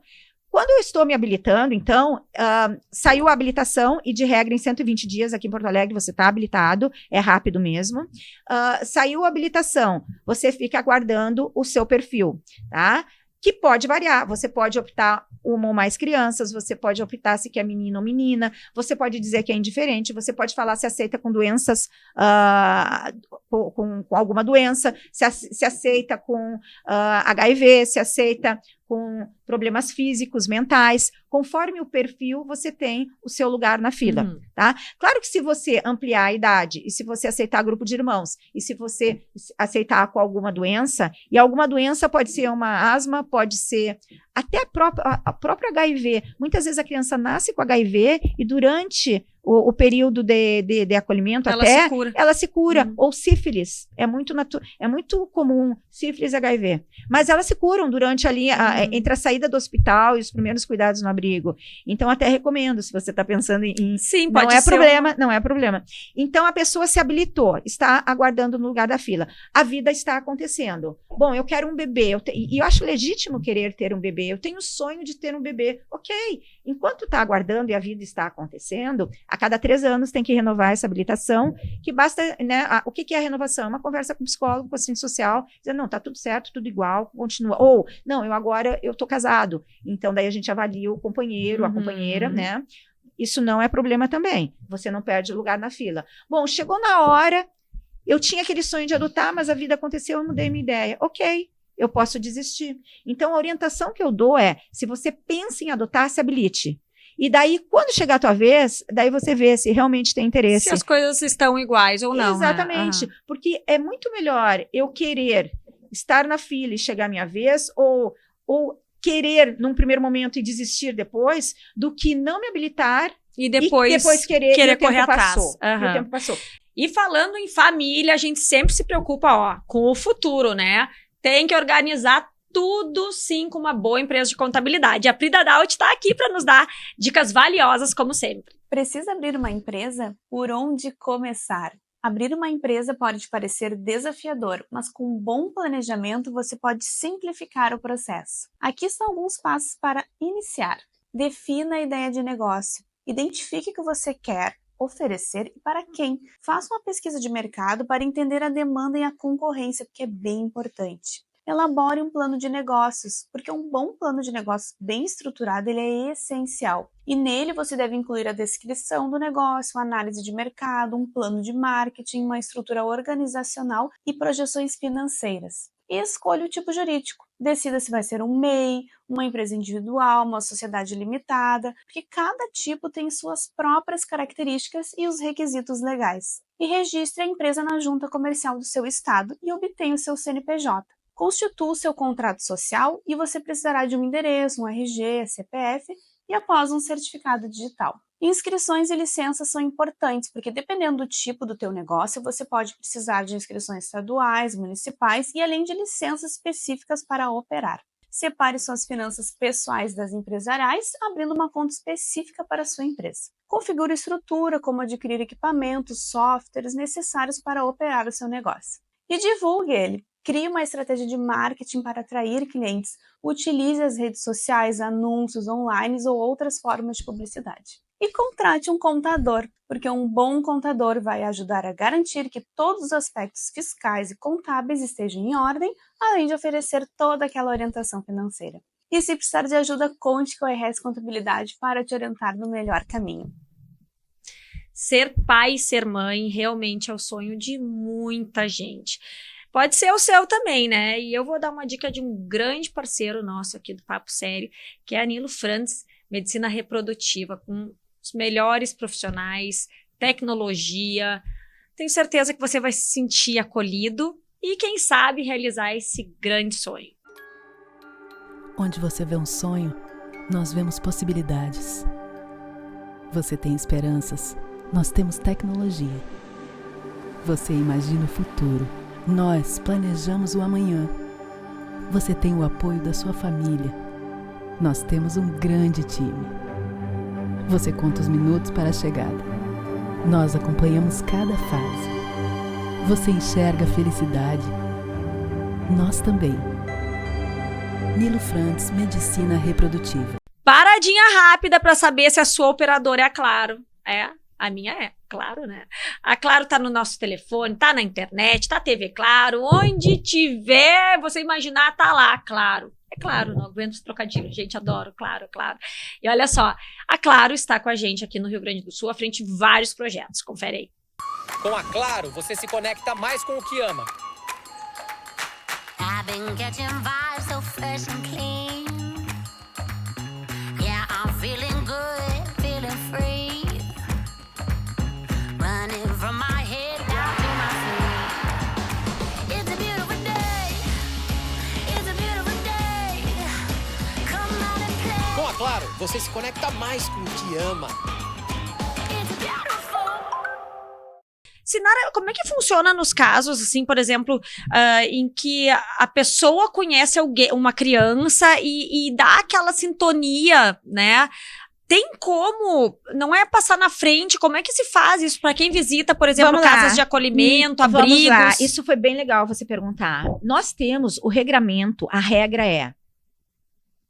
Quando eu estou me habilitando, então, saiu a habilitação e, de regra, em 120 dias, aqui em Porto Alegre, você está habilitado, é rápido mesmo. Saiu a habilitação, você fica aguardando o seu perfil, tá? que pode variar. Você pode optar uma ou mais crianças, você pode optar se quer menino ou menina, você pode dizer que é indiferente, você pode falar se aceita com doenças, com alguma doença, se aceita com HIV, se aceita com problemas físicos, mentais. Conforme o perfil, você tem o seu lugar na fila, tá? Claro que se você ampliar a idade, e se você aceitar grupo de irmãos, e se você aceitar com alguma doença, e alguma doença pode ser uma asma, pode ser até a própria HIV. Muitas vezes a criança nasce com HIV e durante o período de acolhimento ela se cura. Ou sífilis. É muito comum sífilis e HIV. Mas elas se curam durante ali, entre a saída do hospital e os primeiros cuidados no abrigo. Então, até recomendo, se você está pensando em... Sim, não é problema, não é problema. Então, a pessoa se habilitou, está aguardando no lugar da fila. A vida está acontecendo. Bom, eu quero um bebê. E eu acho legítimo querer ter um bebê. Eu tenho o sonho de ter um bebê. Ok. Enquanto está aguardando e a vida está acontecendo, a cada 3 anos tem que renovar essa habilitação, que basta, né? O que é a renovação? Uma conversa com o psicólogo, com o assistente social, dizendo, não, tá tudo certo, tudo igual, continua. Ou, não, eu tô casado. Então, daí a gente avalia o companheiro, a companheira, né? Isso não é problema também. Você não perde lugar na fila. Bom, chegou na hora, eu tinha aquele sonho de adotar, mas a vida aconteceu, eu mudei minha ideia. Ok. Eu posso desistir. Então, a orientação que eu dou é, se você pensa em adotar, se habilite. E daí, quando chegar a tua vez, daí você vê se realmente tem interesse. Se as coisas estão iguais ou não. Exatamente. Porque é muito melhor eu querer estar na fila e chegar a minha vez, ou querer num primeiro momento e desistir depois, do que não me habilitar e depois querer correr atrás. O tempo passou. E falando em família, a gente sempre se preocupa com o futuro, né? Tem que organizar tudo, sim, com uma boa empresa de contabilidade. A Prida Daut está aqui para nos dar dicas valiosas, como sempre. Precisa abrir uma empresa? Por onde começar? Abrir uma empresa pode parecer desafiador, mas com um bom planejamento você pode simplificar o processo. Aqui estão alguns passos para iniciar. Defina a ideia de negócio. Identifique o que você quer oferecer e para quem. Faça uma pesquisa de mercado para entender a demanda e a concorrência, porque é bem importante. Elabore um plano de negócios, porque um bom plano de negócios bem estruturado ele é essencial. E nele você deve incluir a descrição do negócio, análise de mercado, um plano de marketing, uma estrutura organizacional e projeções financeiras. E escolha o tipo jurídico. Decida se vai ser um MEI, uma empresa individual, uma sociedade limitada, porque cada tipo tem suas próprias características e os requisitos legais. E registre a empresa na junta comercial do seu estado e obtenha o seu CNPJ. Constitua o seu contrato social e você precisará de um endereço, um RG, CPF e após um certificado digital. Inscrições e licenças são importantes, porque dependendo do tipo do teu negócio, você pode precisar de inscrições estaduais, municipais e além de licenças específicas para operar. Separe suas finanças pessoais das empresariais, abrindo uma conta específica para a sua empresa. Configure a estrutura, como adquirir equipamentos, softwares necessários para operar o seu negócio. E divulgue ele. Crie uma estratégia de marketing para atrair clientes. Utilize as redes sociais, anúncios online ou outras formas de publicidade. E contrate um contador, porque um bom contador vai ajudar a garantir que todos os aspectos fiscais e contábeis estejam em ordem, além de oferecer toda aquela orientação financeira. E se precisar de ajuda, conte com a RS Contabilidade para te orientar no melhor caminho. Ser pai e ser mãe realmente é o sonho de muita gente. Pode ser o seu também, né? E eu vou dar uma dica de um grande parceiro nosso aqui do Papo Sério, que é a Nilo Frantz, Medicina Reprodutiva, com os melhores profissionais, tecnologia. Tenho certeza que você vai se sentir acolhido e, quem sabe, realizar esse grande sonho. Onde você vê um sonho, nós vemos possibilidades. Você tem esperanças, nós temos tecnologia. Você imagina o futuro. Nós planejamos o amanhã. Você tem o apoio da sua família. Nós temos um grande time. Você conta os minutos para a chegada. Nós acompanhamos cada fase. Você enxerga a felicidade. Nós também. Nilo Frantz, Medicina Reprodutiva. Paradinha rápida para saber se a sua operadora é a Claro. A minha é, claro, né? A Claro tá no nosso telefone, tá na internet, tá TV Claro, onde tiver, você imaginar, tá lá, Claro. É É claro, não aguento os trocadilhos, gente, adoro, claro. E olha só, a Claro está com a gente aqui no Rio Grande do Sul, à frente de vários projetos, confere aí. Com a Claro, você se conecta mais com o que ama. I've been catching vibes so fresh and clean. Yeah, I'm feeling good, feeling free. Running from my head down to my feet. It's a beautiful day. It's a beautiful day. Come out and play. Com a Claro, você se conecta mais com o que ama. It's beautiful. Sinara, como é que funciona nos casos, assim, por exemplo, em que a pessoa conhece uma criança e dá aquela sintonia, né? Tem como, não é passar na frente, como é que se faz isso para quem visita, por exemplo, Vamos lá. casas de acolhimento, Vamos abrigos? lá. Isso foi bem legal você perguntar. Nós temos o regramento, a regra é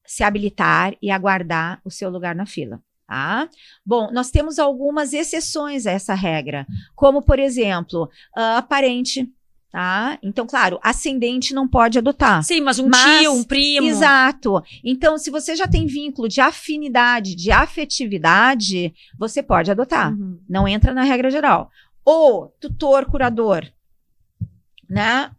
se habilitar e aguardar o seu lugar na fila. Tá? Bom, nós temos algumas exceções a essa regra, como, por exemplo, parente, tá? Então, claro, ascendente não pode adotar. Sim, mas tio, um primo. Exato. Então, se você já tem vínculo de afinidade, de afetividade, você pode adotar. Uhum. Não entra na regra geral. Ou tutor, curador, né?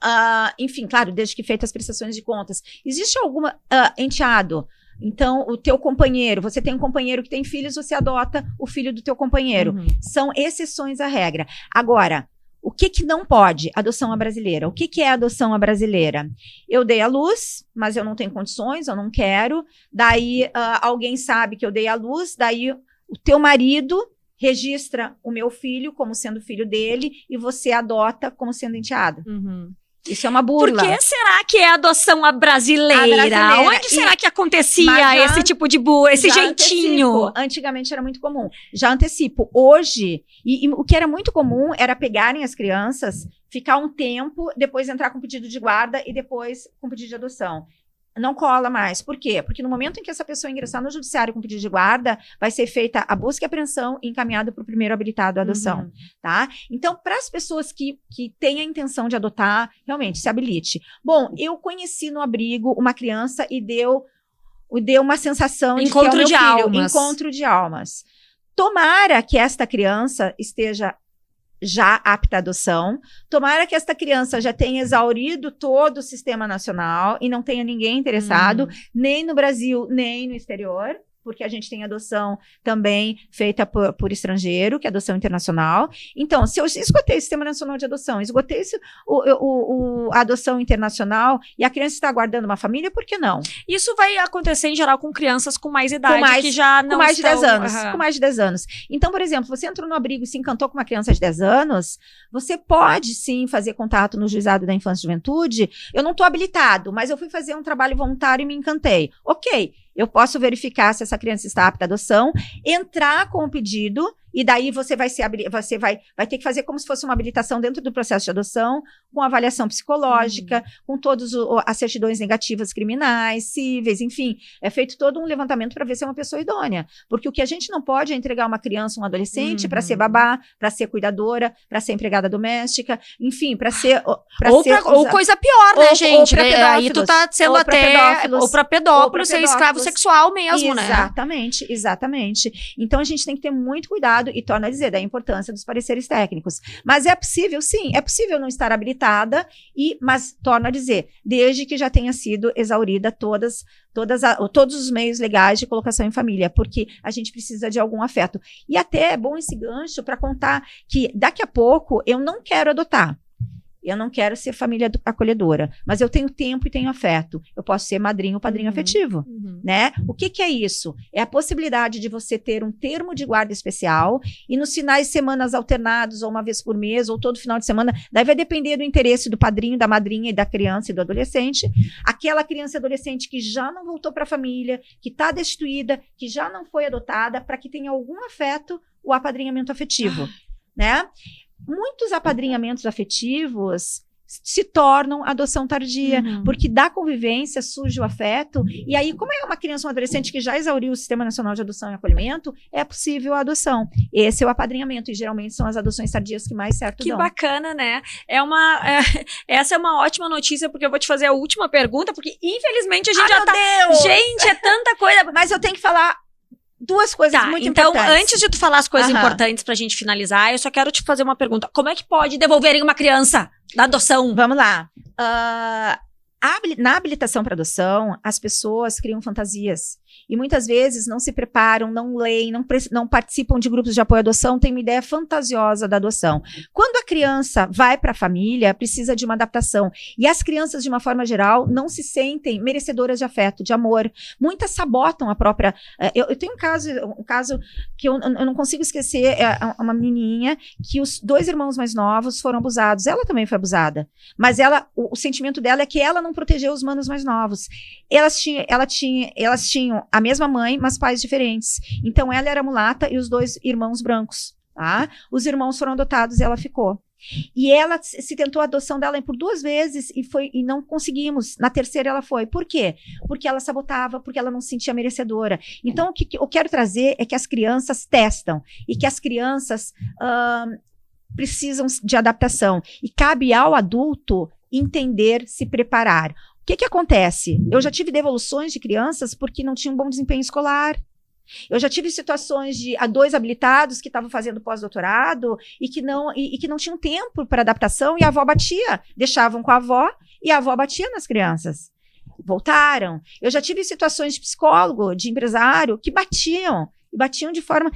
Enfim, claro, desde que feitas as prestações de contas. Existe alguma enteado? Então, o teu companheiro, você tem um companheiro que tem filhos, você adota o filho do teu companheiro. Uhum. São exceções à regra. Agora, o que não pode? Adoção à brasileira. O que é adoção à brasileira? Eu dei à luz, mas eu não tenho condições, eu não quero. Daí, alguém sabe que eu dei à luz, daí o teu marido registra o meu filho como sendo filho dele e você adota como sendo enteada. Uhum. Isso é uma burla. Por que será que é adoção à brasileira? Onde será que acontecia esse tipo de esse jeitinho? Antecipo. Antigamente era muito comum. Já antecipo. Hoje, e o que era muito comum era pegarem as crianças, ficar um tempo, depois entrar com pedido de guarda e depois com pedido de adoção. Não cola mais. Por quê? Porque no momento em que essa pessoa ingressar no judiciário com pedido de guarda, vai ser feita a busca e apreensão e encaminhado para o primeiro habilitado à adoção, Uhum. tá? Então, para as pessoas que têm a intenção de adotar, realmente, se habilite. Bom, eu conheci no abrigo uma criança e deu uma sensação de que é o meu filho. Encontro de almas. Tomara que esta criança esteja já apta à adoção. Tomara que esta criança já tenha exaurido todo o sistema nacional e não tenha ninguém interessado, nem no Brasil, nem no exterior, porque a gente tem adoção também feita por estrangeiro, que é adoção internacional. Então, se eu esgotei o Sistema Nacional de Adoção, esgotei a adoção internacional e a criança está aguardando uma família, por que não? Isso vai acontecer em geral com crianças com mais idade, que já não com mais estão... de 10 anos. Uhum. Com mais de 10 anos. Então, por exemplo, você entrou no abrigo e se encantou com uma criança de 10 anos, você pode, sim, fazer contato no Juizado da Infância e Juventude. Eu não estou habilitado, mas eu fui fazer um trabalho voluntário e me encantei. Ok, eu posso verificar se essa criança está apta à adoção, entrar com o pedido, e daí você vai ter que fazer como se fosse uma habilitação dentro do processo de adoção, com avaliação psicológica, com todas as certidões negativas criminais, cíveis, enfim. É feito todo um levantamento para ver se é uma pessoa idônea. Porque o que a gente não pode é entregar uma criança, um adolescente, para ser babá, para ser cuidadora, para ser empregada doméstica, enfim, para ser... Ou coisa pior, né, gente? Ou Aí tu tá sendo ou pra até... pedófilos, Ou pra pedófilos, ser escravo sexual mesmo, né? Exatamente. Então, a gente tem que ter muito cuidado e torna a dizer da importância dos pareceres técnicos. Mas é possível, sim, é possível não estar habilitada, mas torna a dizer, desde que já tenha sido exaurida todos os meios legais de colocação em família, porque a gente precisa de algum afeto. E até é bom esse gancho para contar que daqui a pouco eu não quero adotar. Eu não quero ser família acolhedora, mas eu tenho tempo e tenho afeto. Eu posso ser madrinho ou padrinho afetivo, né? O que é isso? É a possibilidade de você ter um termo de guarda especial e nos finais de semanas alternados, ou uma vez por mês, ou todo final de semana, daí vai depender do interesse do padrinho, da madrinha e da criança e do adolescente. Aquela criança e adolescente que já não voltou para a família, que está destituída, que já não foi adotada, para que tenha algum afeto, o apadrinhamento afetivo, né? Muitos apadrinhamentos afetivos, se tornam adoção tardia, porque da convivência surge o afeto, e aí, como é uma criança ou um adolescente que já exauriu o Sistema Nacional de Adoção e Acolhimento, é possível a adoção. Esse é o apadrinhamento, e geralmente são as adoções tardias que mais certo Que dão. bacana, né? Essa é uma ótima notícia, porque eu vou te fazer a última pergunta, porque infelizmente a gente já tá... Deus! Gente, é tanta coisa... Mas eu tenho que falar duas coisas muito então, importantes. antes de tu falar as coisas Aham. importantes pra gente finalizar, eu só quero te fazer uma pergunta. Como é que pode devolverem uma criança da adoção? Vamos lá. Na habilitação para adoção, as pessoas criam fantasias. E muitas vezes não se preparam, não leem, não participam de grupos de apoio à adoção, têm uma ideia fantasiosa da adoção. Quando a criança vai para a família, precisa de uma adaptação. E as crianças, de uma forma geral, não se sentem merecedoras de afeto, de amor. Muitas sabotam a própria... Eu tenho um caso que eu não consigo esquecer, uma menininha que os 2 irmãos mais novos foram abusados. Ela também foi abusada. Mas o sentimento dela é que ela não protegeu os manos mais novos. Elas tinham a mesma mãe, mas pais diferentes. Então, ela era mulata e os 2 irmãos brancos. Tá? Os irmãos foram adotados e ela ficou. E ela se tentou a adoção dela por 2 vezes e não conseguimos. Na terceira ela foi. Por quê? Porque ela sabotava, porque ela não se sentia merecedora. Então, o que eu quero trazer é que as crianças testam e que as crianças precisam de adaptação. E cabe ao adulto entender, se preparar. O que acontece? Eu já tive devoluções de crianças porque não tinham bom desempenho escolar. Eu já tive situações de 2 habilitados que estavam fazendo pós-doutorado e que não tinham tempo para adaptação e a avó batia. Deixavam com a avó e a avó batia nas crianças. Voltaram. Eu já tive situações de psicólogo, de empresário, que batiam de forma...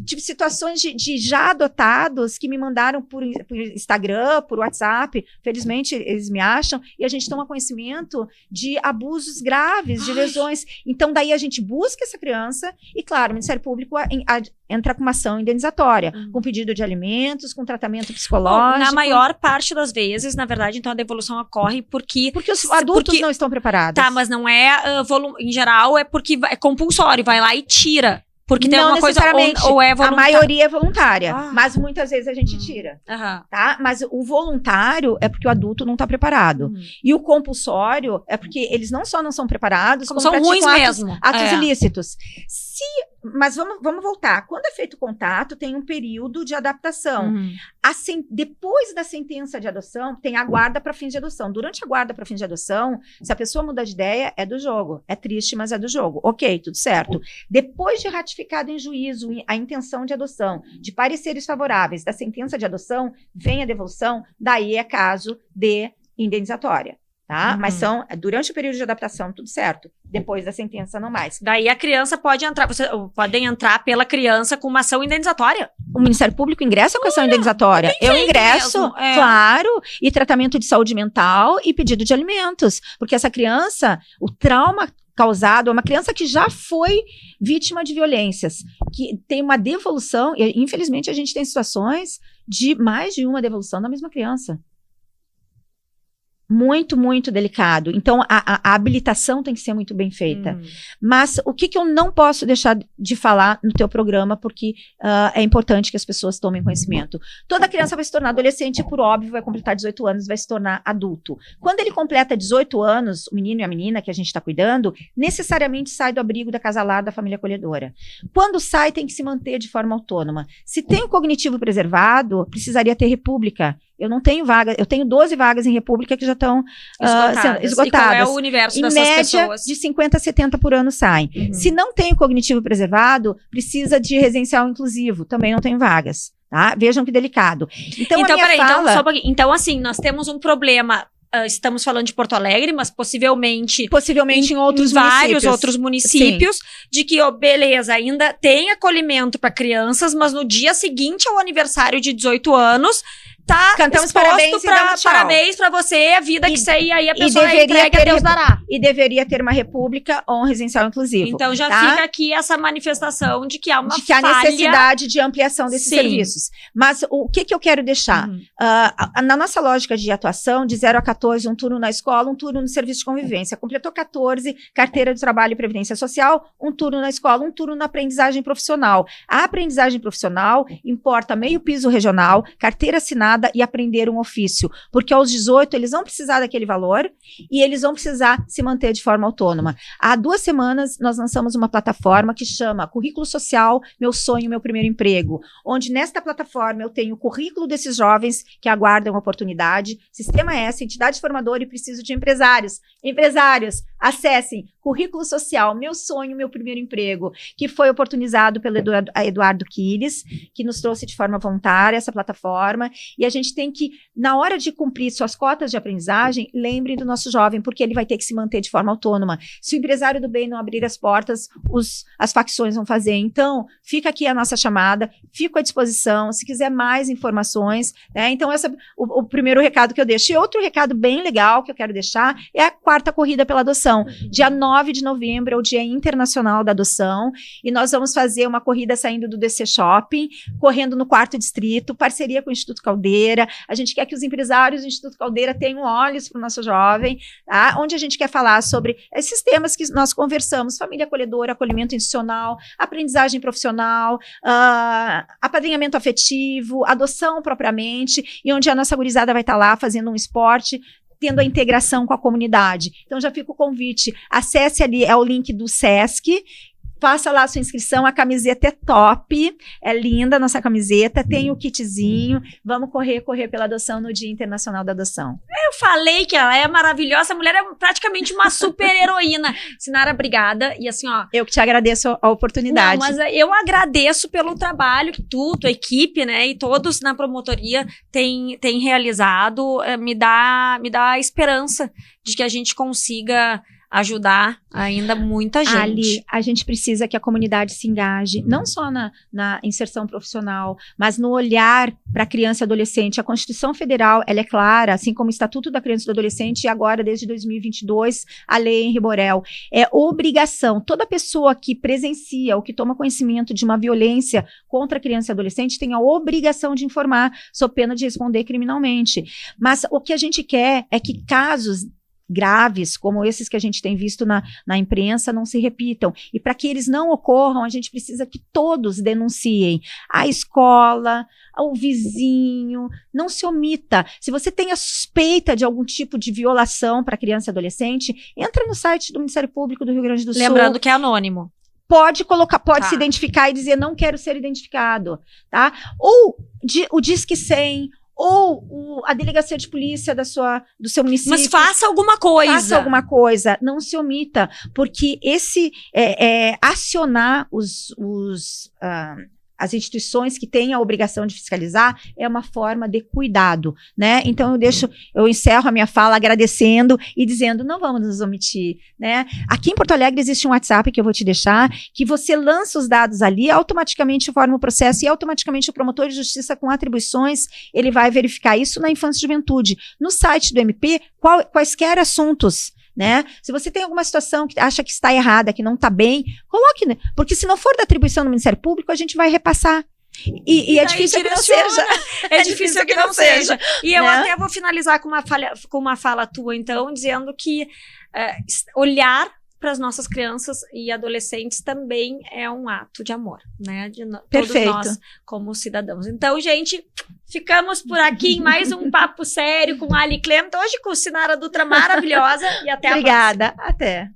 Tive situações de já adotados que me mandaram por Instagram, por WhatsApp. Felizmente, eles me acham. E a gente toma conhecimento de abusos graves, de lesões. Então, daí a gente busca essa criança e, claro, o Ministério Público entra com uma ação indenizatória, com pedido de alimentos, com tratamento psicológico. Na maior parte das vezes, na verdade, então a devolução ocorre porque os adultos não estão preparados. Tá, mas não é... em geral, é porque é compulsório. Vai lá e tira. Porque tem não alguma coisa ou é voluntário. A maioria é voluntária, mas muitas vezes a gente tira, tá? Mas o voluntário é porque o adulto não está preparado. E o compulsório é porque eles não só não são preparados, como são ruins mesmo. Atos ilícitos. Mas vamos voltar. Quando é feito o contato, tem um período de adaptação. Depois da sentença de adoção, tem a guarda para fins de adoção. Durante a guarda para fins de adoção, se a pessoa muda de ideia, é do jogo. É triste, mas é do jogo. Ok, tudo certo. Depois de ratificado em juízo a intenção de adoção, de pareceres favoráveis da sentença de adoção, vem a devolução, daí é caso de indenizatória. Tá? Mas durante o período de adaptação, tudo certo. Depois da sentença, não mais. Daí a criança pode entrar, podem entrar pela criança com uma ação indenizatória. O Ministério Público ingressa com ação indenizatória. Eu ingresso, claro, e tratamento de saúde mental e pedido de alimentos. Porque essa criança, o trauma causado, é uma criança que já foi vítima de violências, que tem uma devolução, e infelizmente a gente tem situações de mais de uma devolução da mesma criança. Muito, muito delicado. Então, a habilitação tem que ser muito bem feita. Mas o que eu não posso deixar de falar no teu programa, porque é importante que as pessoas tomem conhecimento. Toda criança vai se tornar adolescente e, por óbvio, vai completar 18 anos, vai se tornar adulto. Quando ele completa 18 anos, o menino e a menina que a gente está cuidando, necessariamente sai do abrigo da casa lar da família acolhedora. Quando sai, tem que se manter de forma autônoma. Se tem o cognitivo preservado, precisaria ter república. Eu não tenho vaga, eu tenho 12 vagas em república que já estão esgotadas. E qual é o universo dessas pessoas? De 50 a 70 por ano saem. Se não tem o cognitivo preservado, precisa de residencial inclusivo. Também não tem vagas. Tá? Vejam que delicado. Então peraí, só um pouquinho. Então, assim, nós temos um problema. Estamos falando de Porto Alegre, mas possivelmente em outros vários outros municípios, de que, beleza, ainda tem acolhimento para crianças, mas no dia seguinte ao aniversário de 18 anos, tá cantamos parabéns pra você, a vida que você ia, aí a pessoa entrega, Deus dará. E deveria ter uma república ou um residencial inclusivo. Então já fica aqui essa manifestação de que há uma falha. Há necessidade de ampliação desses serviços. Mas o que eu quero deixar? Na nossa lógica de atuação, de 0 a 14, um turno na escola, um turno no serviço de convivência. Completou 14, carteira de trabalho e previdência social, um turno na escola, um turno na aprendizagem profissional. A aprendizagem profissional importa meio piso regional, carteira assinada chamada e aprender um ofício, porque aos 18 eles vão precisar daquele valor e eles vão precisar se manter de forma autônoma. Há 2 semanas nós lançamos uma plataforma que chama Currículo Social, Meu Sonho, Meu Primeiro Emprego, onde nesta plataforma eu tenho o currículo desses jovens que aguardam oportunidade, Sistema S, entidade formadora e preciso de empresários. Empresários, acessem Currículo Social, Meu Sonho, Meu Primeiro Emprego, que foi oportunizado pelo Eduardo Quiles, que nos trouxe de forma voluntária essa plataforma, e a gente tem que, na hora de cumprir suas cotas de aprendizagem, lembrem do nosso jovem, porque ele vai ter que se manter de forma autônoma. Se o empresário do bem não abrir as portas, as facções vão fazer. Então, fica aqui a nossa chamada, fico à disposição, se quiser mais informações, né? Então, o primeiro recado que eu deixo. E outro recado bem legal que eu quero deixar é a 4ª Corrida pela Adoção. Dia 9 de novembro é o Dia Internacional da Adoção, e nós vamos fazer uma corrida saindo do DC Shopping, correndo no 4º Distrito, parceria com o Instituto Caldeira. A gente quer que os empresários do Instituto Caldeira tenham olhos para o nosso jovem, tá? Onde a gente quer falar sobre esses temas que nós conversamos: família acolhedora, acolhimento institucional, aprendizagem profissional, apadrinhamento afetivo, adoção propriamente, e onde a nossa gurizada vai estar lá fazendo um esporte, tendo a integração com a comunidade. Então, já fica o convite, acesse ali, é o link do Sesc, faça lá a sua inscrição, a camiseta é top, é linda a nossa camiseta, tem o kitzinho, vamos correr pela adoção no Dia Internacional da Adoção. Eu falei que ela é maravilhosa, a mulher é praticamente uma super heroína. Sinara, obrigada, e assim, ó... Eu que te agradeço a oportunidade. Não, mas eu agradeço pelo trabalho que tua equipe, né, e todos na promotoria têm realizado, me dá esperança de que a gente consiga ajudar ainda muita gente. Ali, a gente precisa que a comunidade se engaje, não só na inserção profissional, mas no olhar para a criança e adolescente. A Constituição Federal, ela é clara, assim como o Estatuto da Criança e do Adolescente, e agora, desde 2022, a Lei Henri Borel. É obrigação. Toda pessoa que presencia ou que toma conhecimento de uma violência contra a criança e adolescente tem a obrigação de informar, sob pena de responder criminalmente. Mas o que a gente quer é que casos graves, como esses que a gente tem visto na imprensa, não se repitam. E para que eles não ocorram, a gente precisa que todos denunciem. A escola, o vizinho, não se omita. Se você tem a suspeita de algum tipo de violação para criança e adolescente, entra no site do Ministério Público do Rio Grande do Sul. Lembrando que é anônimo. Pode se identificar e dizer, não quero ser identificado, tá? Ou o Disque 100, ou a delegacia de polícia do seu município. Mas faça alguma coisa. Faça alguma coisa, não se omita, porque acionar as instituições que têm a obrigação de fiscalizar é uma forma de cuidado, né? Então eu encerro a minha fala agradecendo e dizendo, não vamos nos omitir, né? Aqui em Porto Alegre existe um WhatsApp que eu vou te deixar, que você lança os dados ali, automaticamente forma o processo e automaticamente o promotor de justiça com atribuições, ele vai verificar isso na infância e juventude. No site do MP, quaisquer assuntos, né? Se você tem alguma situação que acha que está errada, que não está bem, coloque, né? Porque se não for da atribuição do Ministério Público, a gente vai repassar. E é difícil que não seja. É difícil que não seja. E eu né? até vou finalizar com uma fala tua, então, dizendo que olhar para as nossas crianças e adolescentes também é um ato de amor, né? Todos nós, como cidadãos. Então, gente, ficamos por aqui em mais um Papo Sério com a Ali Clementa, hoje com Sinara Dutra maravilhosa, e até a próxima. Obrigada, até.